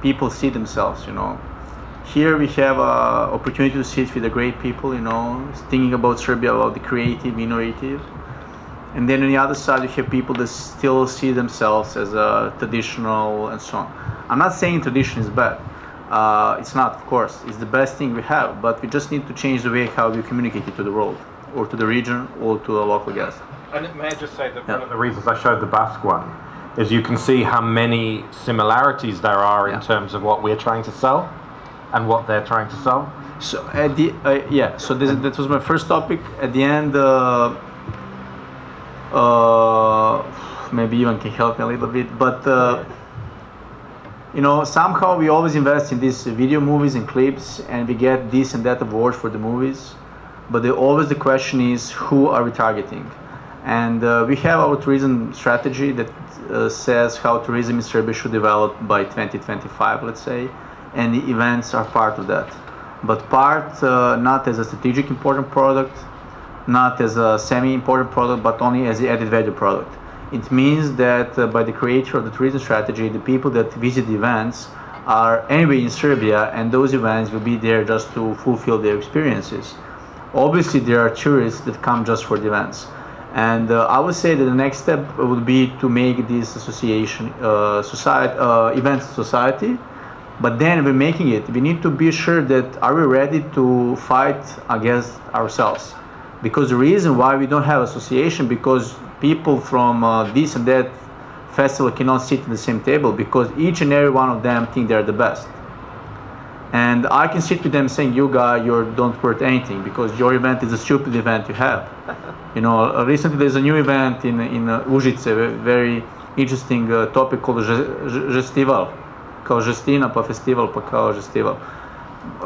people see themselves, you know. Here we have an opportunity to sit with the great people, you know, thinking about Serbia, about the creative, innovative. And then on the other side, you have people that still see themselves as a traditional and so on. I'm not saying tradition is bad. It's not, of course. It's the best thing we have, but we just need to change the way how we communicate it to the world, or to the region, or to a local guest.
And may I just say that one of the reasons I showed the Basque one is you can see how many similarities there are in terms of what we're trying to sell and what they're trying to sell.
So at the so that was my first topic. At the end, maybe Ivan can help me a little bit, but you know, somehow we always invest in these video movies and clips, and we get this and that award for the movies. But always the question is, who are we targeting? And we have our tourism strategy that says how tourism in Serbia should develop by 2025, let's say, and the events are part of that. But part not as a strategic important product, not as a semi-important product, but only as the added value product. It means that by the creator of the tourism strategy, the people that visit the events are anyway in Serbia, and those events will be there just to fulfill their experiences. Obviously, there are tourists that come just for the events. And I would say that the next step would be to make this association events society. But then we're making it, we need to be sure that are we ready to fight against ourselves? Because the reason why we don't have association, because people from this and that festival cannot sit at the same table, because each and every one of them think they're the best. And I can sit with them saying, you guys, you don't worth anything, because your event is a stupid event you have. You know, recently there's a new event in Užice, a very interesting topic called Festival. Kao žestina, pa festival, pa kao festival.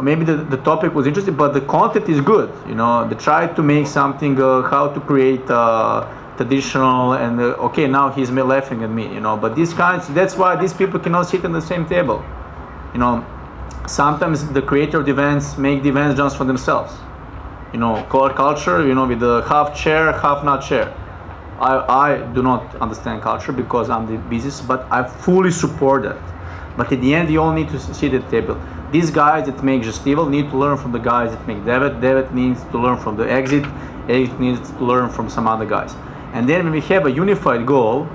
Maybe the topic was interesting, but the content is good. You know, they tried to make something, how to create traditional, and okay, now he's laughing at me. You know, but these kinds, that's why these people cannot sit on the same table. You know, sometimes the creator of the events make the events just for themselves. You know, color culture. You know, with the half chair, half not chair. I do not understand culture because I'm the business, but I fully support that. But at the end, you all need to sit at the table. These guys that make Festival need to learn from the guys that make Devet. Devet needs to learn from the Exit. Exit needs to learn from some other guys. And then when we have a unified goal,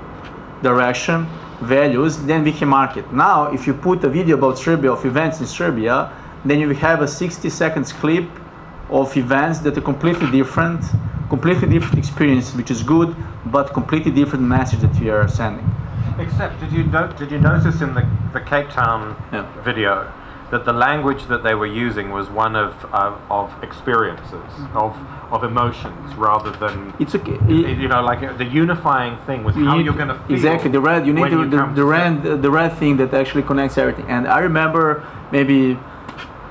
direction, values, then we can market. Now, if you put a video about Serbia, of events in Serbia, then you have a 60 seconds clip of events that are completely different experience, which is good, but completely different message that we are sending.
Except, did you notice in the Cape Town video that the language that they were using was one of experiences, of emotions, rather than
it's okay.
You know, like the unifying thing was how you're going to feel.
Exactly, the red. You need the red thing that actually connects everything. And I remember maybe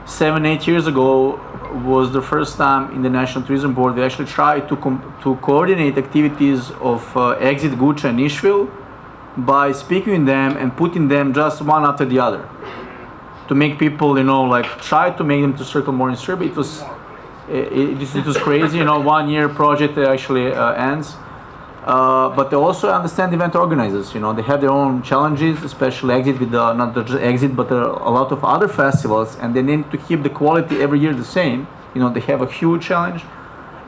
7-8 years ago was the first time in the National Tourism Board we actually tried to coordinate activities of Exit, Guča, and Nišvil, by speaking with them and putting them just one after the other, to make people, you know, like try to make them to circle more in Serbia. It was crazy, you know. 1 year project actually ends, but they also understand event organizers. You know, they have their own challenges, especially Exit with not just Exit, but a lot of other festivals, and they need to keep the quality every year the same. You know, they have a huge challenge,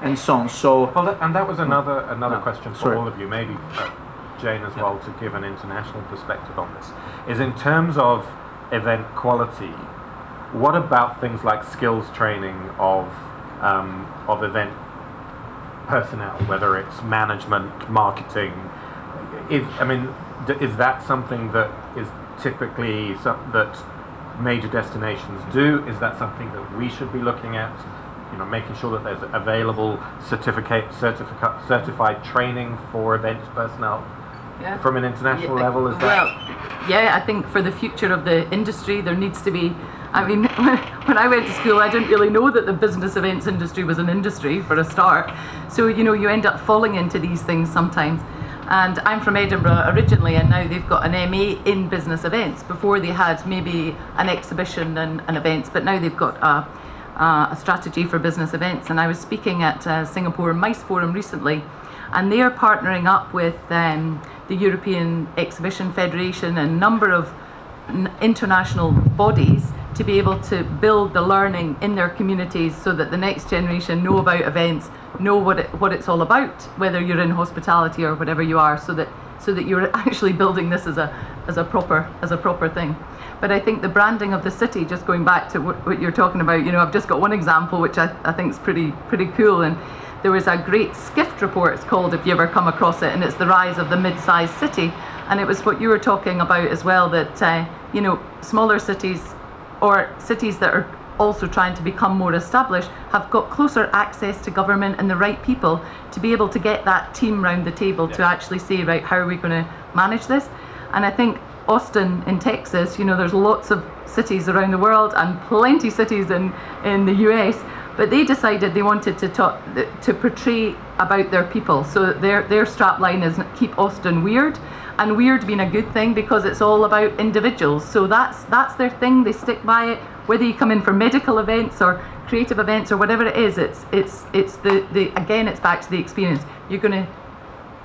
and so on. So,
well, and that was another question for all of you, maybe. Jane as well, to give an international perspective on this, is in terms of event quality, what about things like skills training of event personnel, whether it's management, marketing? Is that something that is typically that major destinations do? Is that something that we should be looking at? You know, making sure that there's available certified training for events personnel.
Yeah.
From an international level, is that?
Well, yeah, I think for the future of the industry, there needs to be. I mean, when I went to school, I didn't really know that the business events industry was an industry for a start. So, you know, you end up falling into these things sometimes. And I'm from Edinburgh originally, and now they've got an MA in business events. Before they had maybe an exhibition and events, but now they've got a strategy for business events. And I was speaking at Singapore MICE Forum recently, and they are partnering up with the European Exhibition Federation and a number of international bodies to be able to build the learning in their communities so that the next generation know about events, know what it's all about, whether you're in hospitality or whatever you are, so that you're actually building this as a proper thing. But I think the branding of the city, just going back to what you're talking about, you know, I've just got one example which I think is pretty cool. And there was a great Skift report, it's called, if you ever come across it, and it's the rise of the mid-sized city. And it was what you were talking about as well, that you know, smaller cities or cities that are also trying to become more established have got closer access to government and the right people to be able to get that team round the table to actually say, right, how are we going to manage this? And I think Austin in Texas, you know, there's lots of cities around the world and plenty cities in the US, but they decided they wanted to portray about their people. So their strapline is keep Austin weird, and weird being a good thing because it's all about individuals. So that's their thing. They stick by it. Whether you come in for medical events or creative events or whatever it is, it's the again, it's back to the experience. You're going to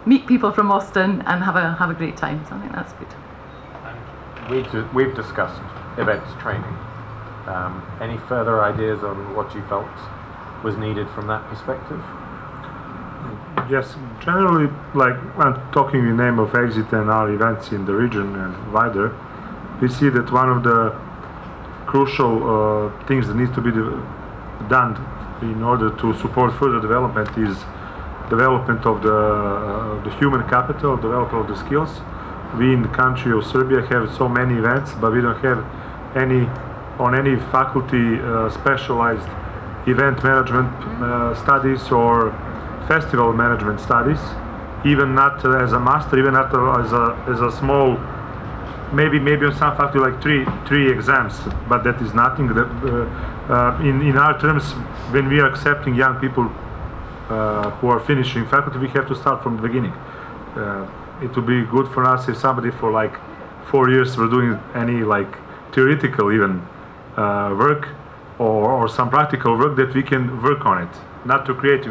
meet people from Austin and have a great time. So I think that's good.
And we've discussed events training. Any further ideas on what you felt was needed from that perspective?
Yes, generally, like I'm talking in name of Exit and our events in the region and wider, we see that one of the crucial things that needs to be done in order to support further development is development of the human capital, development of the skills. We in the country of Serbia have so many events, but we don't have any faculty specialized event management studies or festival management studies, even not as a master, even not as a small, maybe on some faculty like three exams, but that is nothing. In our terms, when we are accepting young people who are finishing faculty, we have to start from the beginning. It would be good for us if somebody for like 4 years were doing any like theoretical even work or some practical work that we can work on it, not to create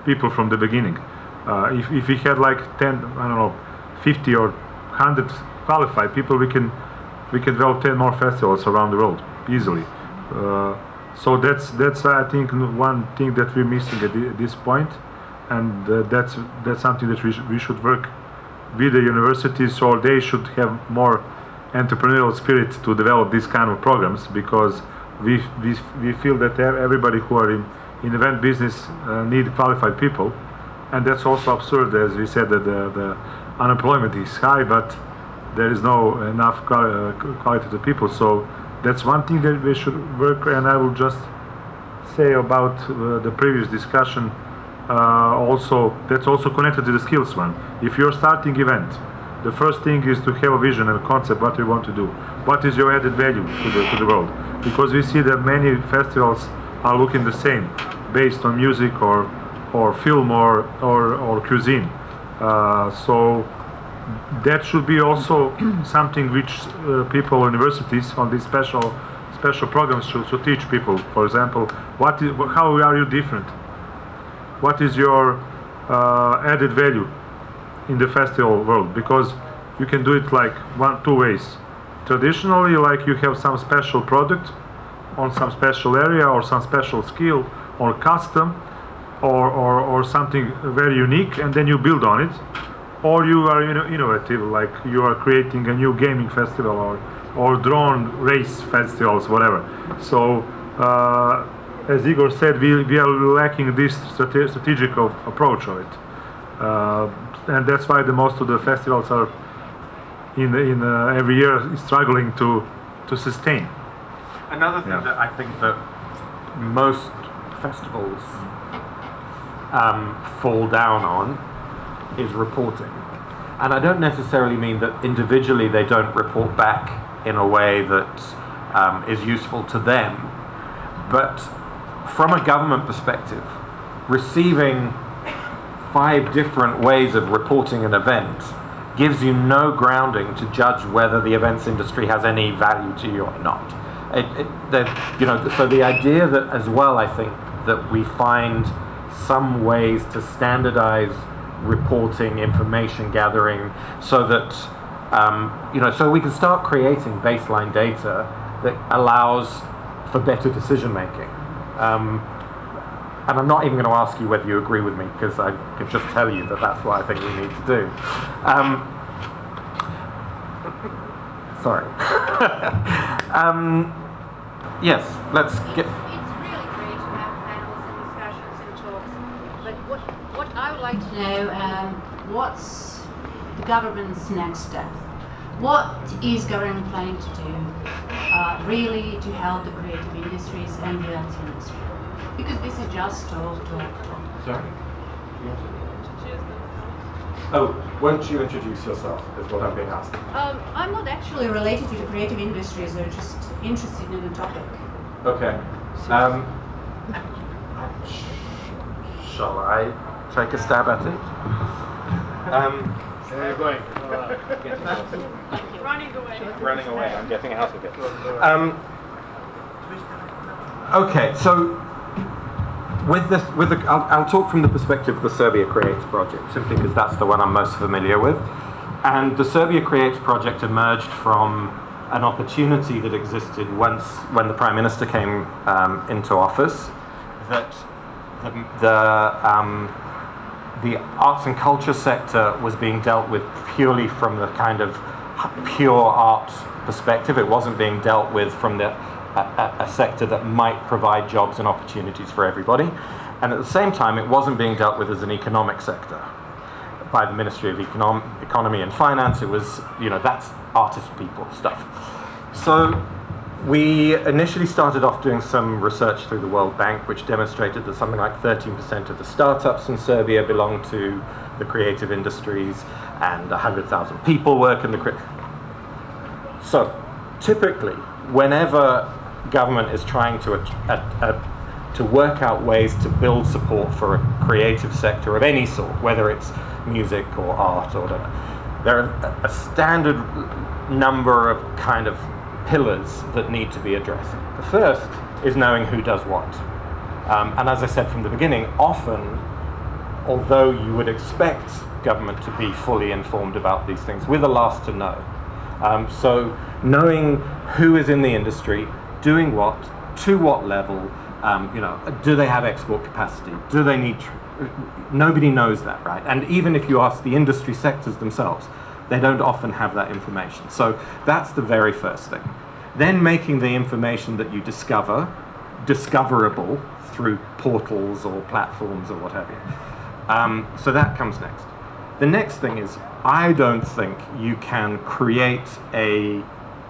people from the beginning. If we had like 10, I don't know, 50 or 100 qualified people, we can develop 10 more festivals around the world easily. So that's I think one thing that we're missing at this point, and that's something that we should work with the universities, or they should have more entrepreneurial spirit to develop these kind of programs, because we feel that everybody who are in event business need qualified people, and that's also absurd, as we said, that the unemployment is high, but there is no enough quality people. So that's one thing that we should work. And I will just say about the previous discussion. Also, that's also connected to the skills one. If you're starting event, the first thing is to have a vision and a concept what you want to do. What is your added value to the world? Because we see that many festivals are looking the same, based on music or film or cuisine. So that should be also something which people, universities on these special programs should teach people. For example, how are you different? What is your added value in the festival world? Because you can do it like two ways. Traditionally, like you have some special product on some special area or some special skill or custom or something very unique, and then you build on it. Or you are innovative, like you are creating a new gaming festival or drone race festivals, whatever. So as Igor said, we are lacking this strategical approach of it, and that's why the most of the festivals are in every year struggling to sustain.
Another thing that I think that most festivals fall down on is reporting. And I don't necessarily mean that individually they don't report back in a way that is useful to them, but from a government perspective, receiving 5 different ways of reporting an event gives you no grounding to judge whether the events industry has any value to you or not. So the idea that as well, I think that we find some ways to standardize reporting, information gathering, so that so we can start creating baseline data that allows for better decision making. And I'm not even going to ask you whether you agree with me, because I can just tell you that that's what I think we need to do. Sorry. Yes, let's get.
It's really great to have panels and discussions and talks. But what I would like to know, what's the government's next step? What is government planning to do really to help the creative industries and the arts industry? Because this is just talk.
Sorry? Oh, won't you introduce yourself, is what I'm being asked.
I'm not actually related to the creative industries, I'm just interested in the topic.
Okay. Shall I take a stab at it?
Where are you going?
Running away, I'm getting out of it. Okay, so I'll talk from the perspective of the Serbia Creates project, simply because that's the one I'm most familiar with. And the Serbia Creates project emerged from an opportunity that existed when the Prime Minister came into office, that the arts and culture sector was being dealt with purely from the kind of pure art perspective. It wasn't being dealt with from a sector that might provide jobs and opportunities for everybody. And at the same time, it wasn't being dealt with as an economic sector by the Ministry of Economy and Finance. It was, that's artist people stuff. So we initially started off doing some research through the World Bank, which demonstrated that something like 13% of the startups in Serbia belong to the creative industries, and 100,000 people work in the So typically, whenever government is trying to work out ways to build support for a creative sector of any sort, whether it's music or art or whatever, there are a standard number of kind of pillars that need to be addressed. The first is knowing who does what. And as I said from the beginning, often, although you would expect government to be fully informed about these things, we're the last to know. So knowing who is in the industry, doing what, to what level, do they have export capacity? Do they need... Nobody knows that, right? And even if you ask the industry sectors themselves, they don't often have that information. So that's the very first thing. Then making the information that you discover discoverable through portals or platforms or what have you. So that comes next. The next thing is, I don't think you can create a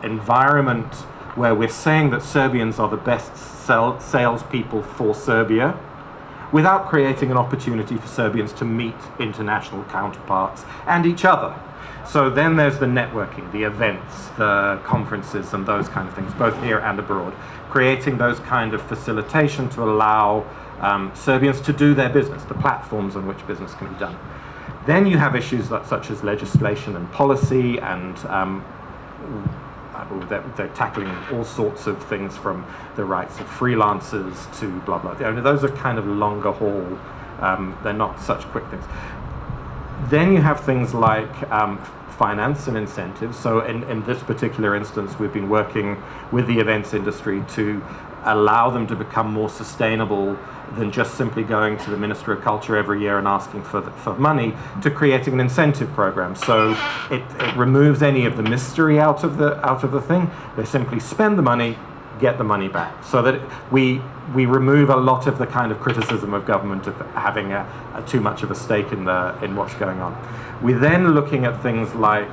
environment where we're saying that Serbians are the best salespeople for Serbia without creating an opportunity for Serbians to meet international counterparts and each other. So then there's the networking, the events, the conferences and those kind of things, both here and abroad, creating those kind of facilitation to allow Serbians to do their business, the platforms on which business can be done. Then you have issues such as legislation and policy, and they're tackling all sorts of things from the rights of freelancers to blah, blah. Those are kind of longer haul, they're not such quick things. Then you have things like finance and incentives. So in this particular instance, we've been working with the events industry to allow them to become more sustainable than just simply going to the Minister of Culture every year and asking for money, to creating an incentive program. So it removes any of the mystery out of the thing. They simply spend the money, get the money back, so that we remove a lot of the kind of criticism of government of having too much of a stake in what's going on. We're then looking at things like,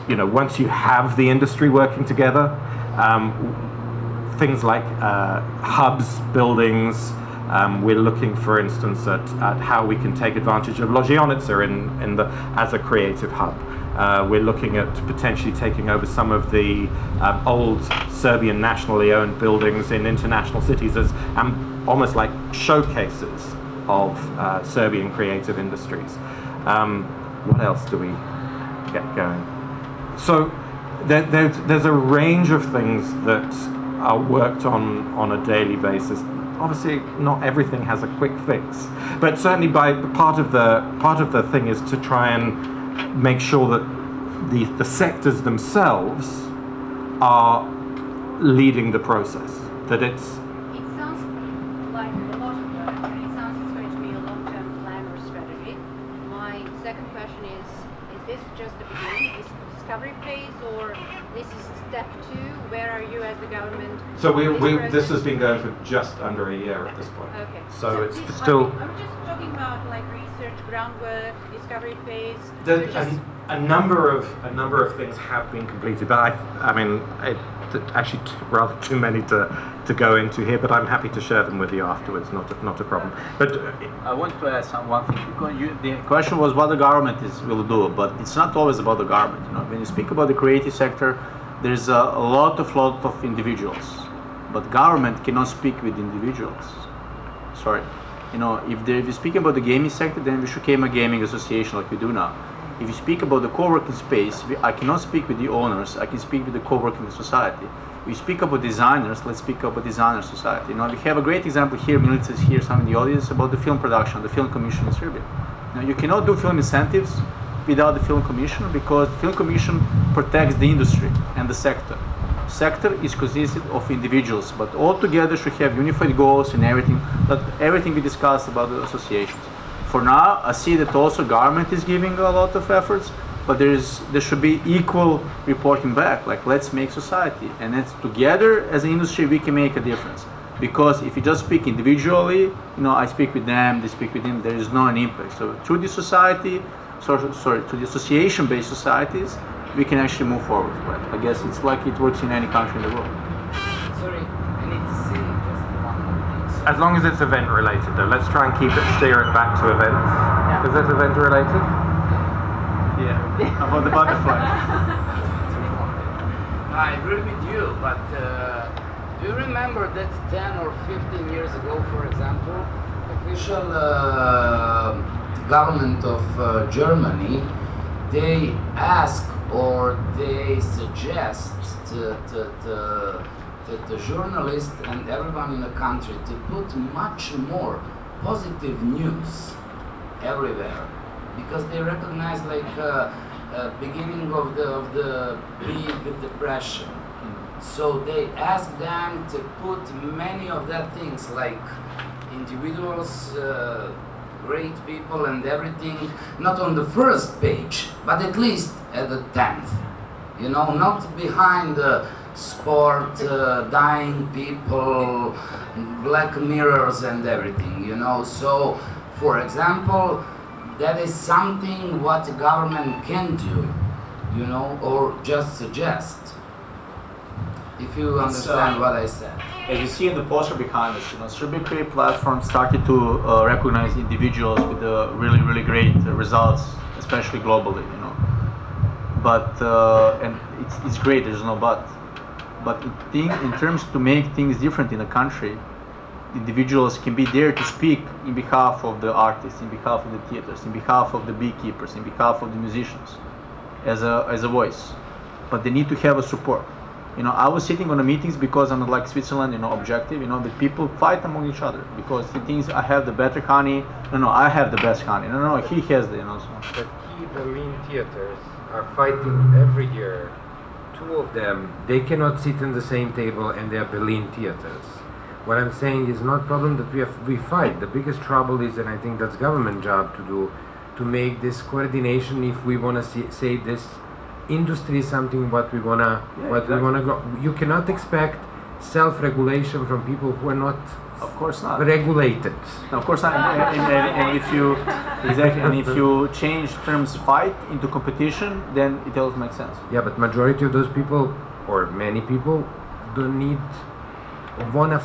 once you have the industry working together, things like hubs, buildings. We're looking, for instance, at how we can take advantage of Ložionica as a creative hub. We're looking at potentially taking over some of the old Serbian nationally owned buildings in international cities as almost like showcases of Serbian creative industries. What else do we get going? So there's a range of things that are worked on a daily basis. Obviously, not everything has a quick fix, but certainly part of the thing is to try and make sure that the sectors themselves are leading the process. That
It sounds like a lot of work, and it sounds it's going to be a long-term plan or strategy. My second question is this just the beginning? Is it discovery phase, or this is step 2? Where are you as the government?
So this has been going for just under a year at this point.
Okay.
So it's still.
I'm just talking about like research, groundwork, discovery phase.
A number of things have been completed, but actually rather too many to go into here, but I'm happy to share them with you afterwards. Not a problem. But
I want to add one thing, because the question was what the government will do, but it's not always about the government. When you speak about the creative sector, there's a lot of individuals, but government cannot speak with individuals. Sorry, if you speak about the gaming sector, then we should become a gaming association like we do now. If you speak about the co-working space, I cannot speak with the owners, I can speak with the co-working society. If you speak about designers, let's speak about designer society. We have a great example here, Milica is here, some in the audience, about the film production, the film commission in Serbia. You cannot do film incentives without the film commission, because the film commission protects the industry and the sector. Sector is consisted of individuals, but all together should have unified goals and everything, that everything we discussed about the associations. For now, I see that also government is giving a lot of efforts, but there should be equal reporting back, like let's make society, and it's together as an industry we can make a difference. Because if you just speak individually, I speak with them, they speak with him, there is no an impact. So through the society, through the association-based societies, we can actually move forward. But I guess it's like it works in any country in the world.
Sorry, I need to say just one more thing.
as long as it's event related, though, let's try and steer it back to events.
Yeah.
Is that event related?
Yeah, about the butterfly.
I agree with you, but do you remember that 10 or 15 years ago, for example, official government of Germany, they ask or they suggest to the journalists and everyone in the country to put much more positive news everywhere, because they recognize like beginning of the big depression. So they ask them to put many of that things like individuals, great people and everything, not on the first page, but at least at the 10th. You know, not behind the sport, dying people, black mirrors and everything, you know. So, for example, that is something what the government can do, you know, or just suggest. If you understand what I said.
As you see in the poster behind us, you know, Serbia Creates platform started to recognize individuals with really, really great results, especially globally, you know. But and it's great. There's no but. But in terms to make things different in a country, individuals can be there to speak in behalf of the artists, in behalf of the theaters, in behalf of the beekeepers, in behalf of the musicians, as a voice. But they need to have a support. You know, I was sitting on the meetings because I'm like Switzerland, you know, objective, you know, the people fight among each other because he thinks I have the better honey. No, I have the best honey. No, he has the, you know. So.
The key Berlin theaters are fighting every year. Two of them, they cannot sit in the same table, and they are Berlin theaters. What I'm saying is not problem that we fight. The biggest trouble is, and I think that's government job to do, to make this coordination. If we want to say this industry is something what we wanna go. You cannot expect self-regulation from people who are not.
Of course not.
Regulated.
No, of course not. And if you if you change terms fight into competition, then it does make sense.
Yeah, but majority of those people, or many people, don't need wanna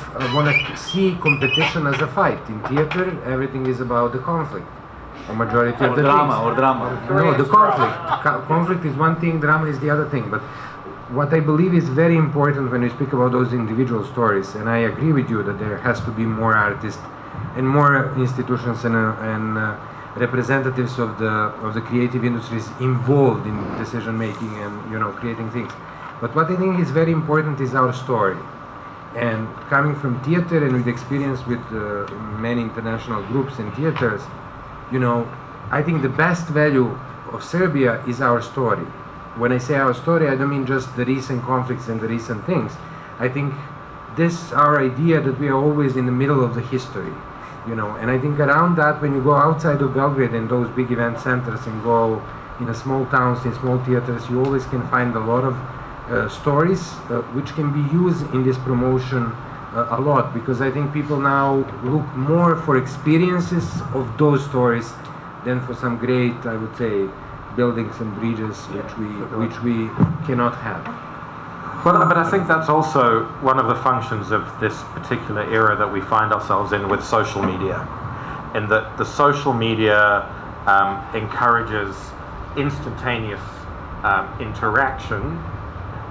see competition as a fight. In theater, everything is about the conflict. Or majority of the
drama.
No, the conflict. Conflict is one thing, drama is the other thing. But what I believe is very important when we speak about those individual stories, and I agree with you that there has to be more artists and more institutions and representatives of the creative industries involved in decision making and, you know, creating things. But what I think is very important is our story. And coming from theater and with experience with many international groups and theaters, you know, I think the best value of Serbia is our story. When I say our story, I don't mean just the recent conflicts and the recent things. I think this our idea that we are always in the middle of the history, you know. And I think around that, when you go outside of Belgrade and those big event centers and go in the small towns, in small theaters, you always can find a lot of stories which can be used in this promotion a lot, because I think people now look more for experiences of those stories than for some great, I would say, buildings and bridges which we cannot have.
Well, but I think that's also one of the functions of this particular era that we find ourselves in with social media, in that the social media encourages instantaneous interaction,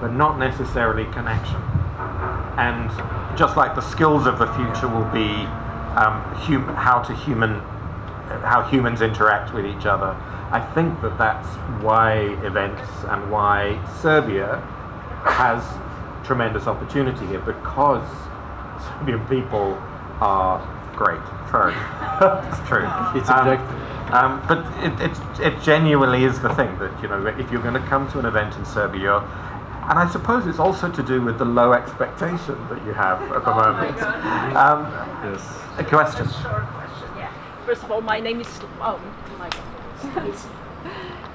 but not necessarily connection. And just like the skills of the future will be how humans interact with each other, I think that that's why events and why Serbia has tremendous opportunity here, because Serbian people are great. True. It's true.
It's objective.
But it genuinely is the thing that, you know, if you're going to come to an event in Serbia, and I suppose it's also to do with the low expectation that you have at the moment.
Yes.
A question.
A short question, yeah. First of all, my name is... Oh, my God.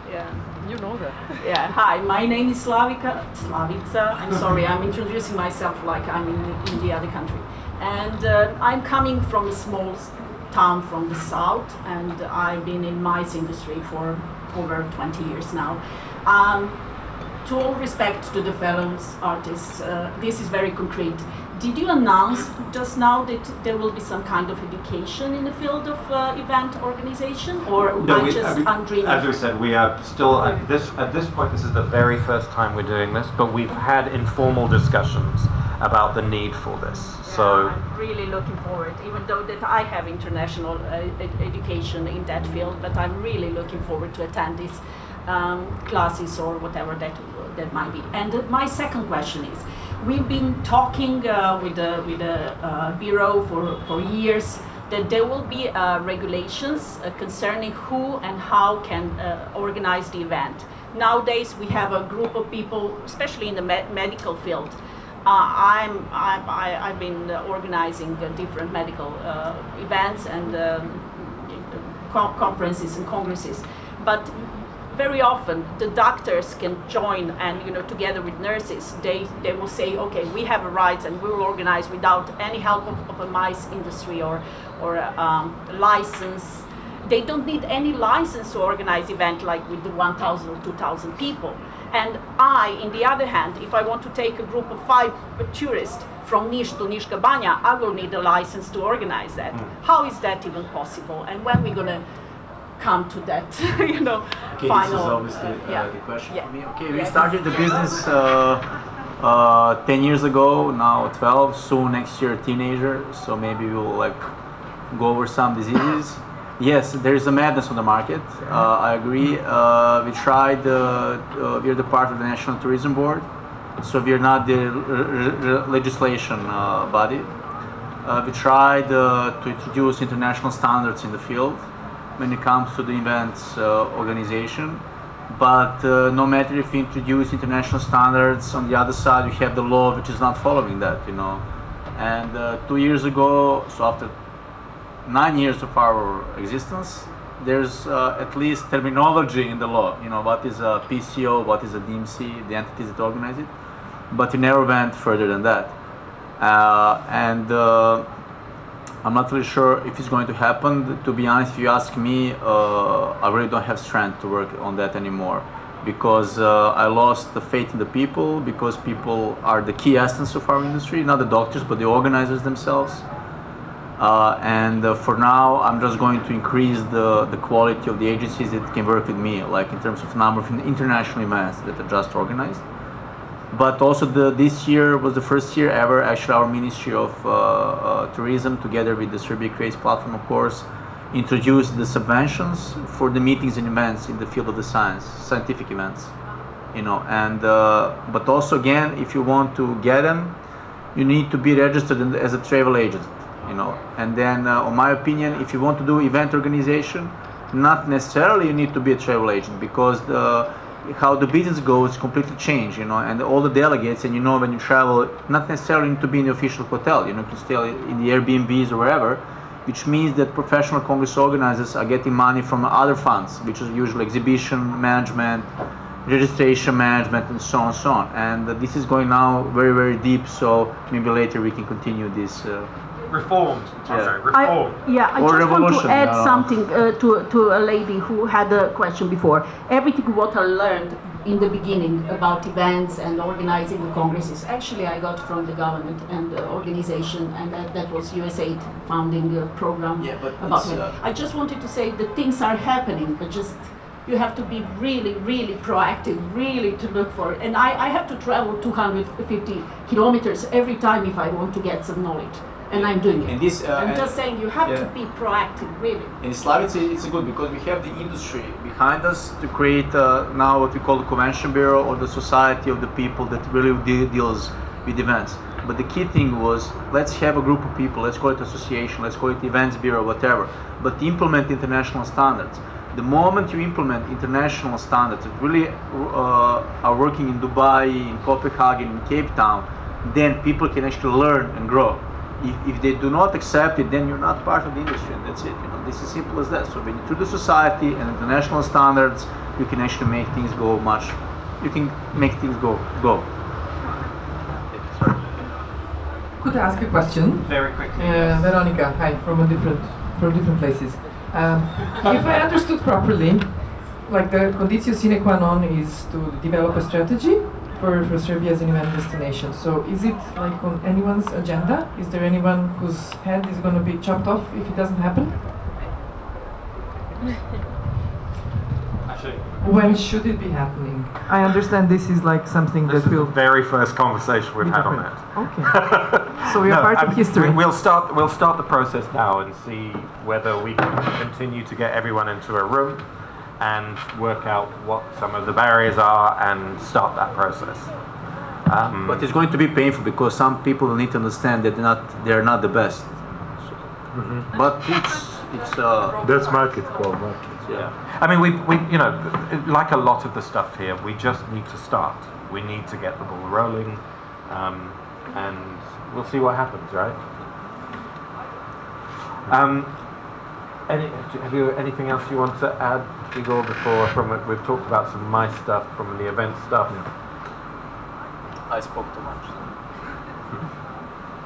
Yeah, you know that. Yeah, hi, my name is Slavica. Slavica, I'm sorry, I'm introducing myself like I'm in the other country. And I'm coming from a small town from the south, and I've been in mice industry for over 20 years now. To all respect to the fellow artists, this is very concrete. Did you announce just now that there will be some kind of education in the field of event organization, or I'm dreaming?
As we said, we are still at this point. This is the very first time we're doing this, but we've had informal discussions about the need for this. So
I'm really looking forward, even though that I have international education in that field, but I'm really looking forward to attend these classes or whatever that might be. And my second question is, we've been talking with the Bureau for years that there will be regulations concerning who and how can organize the event. Nowadays we have a group of people, especially in the medical field. I've been organizing different medical events and conferences and congresses, but very often the doctors can join, and together with nurses, they will say, okay, we have a rights and we will organize without any help of a mice industry or license. They don't need any license to organize event like with the 1,000 or 2,000 people. And I, on the other hand, if I want to take a group of 5 tourists from Niš to Niška Banja, I will need a license to organize that. How is that even possible? And when we're gonna come to that,
Okay,
final.
this is obviously
yeah.
the question
Yeah.
for me. Okay, we started the business 10 years ago, now 12, soon next year teenager, so maybe we'll go over some diseases. Yes, there is a madness on the market, I agree. We tried, we are the part of the National Tourism Board, so we are not the legislation body. We tried to introduce international standards in the field when it comes to the events organization, but no matter if you introduce international standards, on the other side you have the law which is not following that, And 2 years ago, so after 9 years of our existence, there's at least terminology in the law, what is a PCO, what is a DMC, the entities that organize it, but we never went further than that. I'm not really sure if it's going to happen. To be honest, if you ask me, I really don't have strength to work on that anymore, because I lost the faith in the people, because people are the key essence of our industry, not the doctors, but the organizers themselves. For now, I'm just going to increase the quality of the agencies that can work with me, like in terms of number of international events that are just organized. But also this year was the first year ever, actually, our Ministry of Tourism, together with the Serbia Creates platform, of course, introduced the subventions for the meetings and events in the field of the scientific events, but also, again, if you want to get them, you need to be registered as a travel agent, and then, in my opinion, if you want to do event organization, not necessarily you need to be a travel agent, because how the business goes completely change, and all the delegates, and when you travel, not necessarily need to be in the official hotel, you can stay in the Airbnbs or wherever, which means that professional congress organizers are getting money from other funds, which is usually exhibition management, registration management, and so on and so on. And this is going now very, very deep, so maybe later we can continue this.
Reformed.
Yeah.
Reformed.
I
Or
just want to add
revolution,
something to a lady who had a question before. Everything what I learned
in the beginning about events and organizing the congresses. Actually, I got from the government and the organization, and that was USAID founding a program about it. I just wanted to say that things are happening, but just you have to be really, really proactive, really to look for it. And I have to travel 250 kilometers every time if I want to get some knowledge. And I'm doing it.
And this,
I'm just saying you have to be proactive, really.
In Slavica, it's good because we have the industry behind us to create now what we call the Convention Bureau, or the society of the people that really deals with events. But the key thing was, let's have a group of people, let's call it association, let's call it events bureau, whatever, but implement international standards. The moment you implement international standards that really are working in Dubai, in Copenhagen, in Cape Town, then people can actually learn and grow. If they do not accept it, then you're not part of the industry, and that's it. You know, this is simple as that. So when you do the society and international standards, you can actually make things go much. You can make things go. Sorry.
Could I ask a question?
Very quickly.
Veronica, hi, from different places. If I understood properly, like the conditio sine qua non is to develop a strategy for Serbia as an event destination. So is it like on anyone's agenda? Is there anyone whose head is going to be chopped off if it doesn't happen?
Actually,
when should it be happening? I understand this is like something that will.
The very first conversation we've had on that.
Okay. So we are part of history.
We'll start the process now and see whether we can continue to get everyone into a room and work out what some of the barriers are and start that process.
But it's going to be painful because some people need to understand that they're not the best.
Mm-hmm.
But it's
that's market called market.
Yeah.
I mean, we you know, like a lot of the stuff here, we just need to start. We need to get the ball rolling, and we'll see what happens, right? Have you anything else you want to add, Igor? Before we've talked about some of my stuff from the event stuff.
I spoke too much.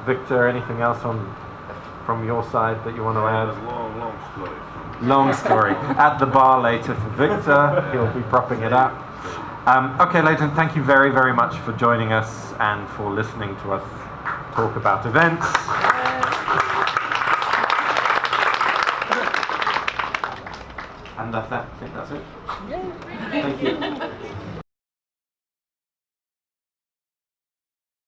Victor, anything else from your side that you want to add?
Long story.
Long story. At the bar later for Victor. He'll be propping it up. Okay, ladies and thank you very, very much for joining us and for listening to us talk about events. And I think that's it. Thank you.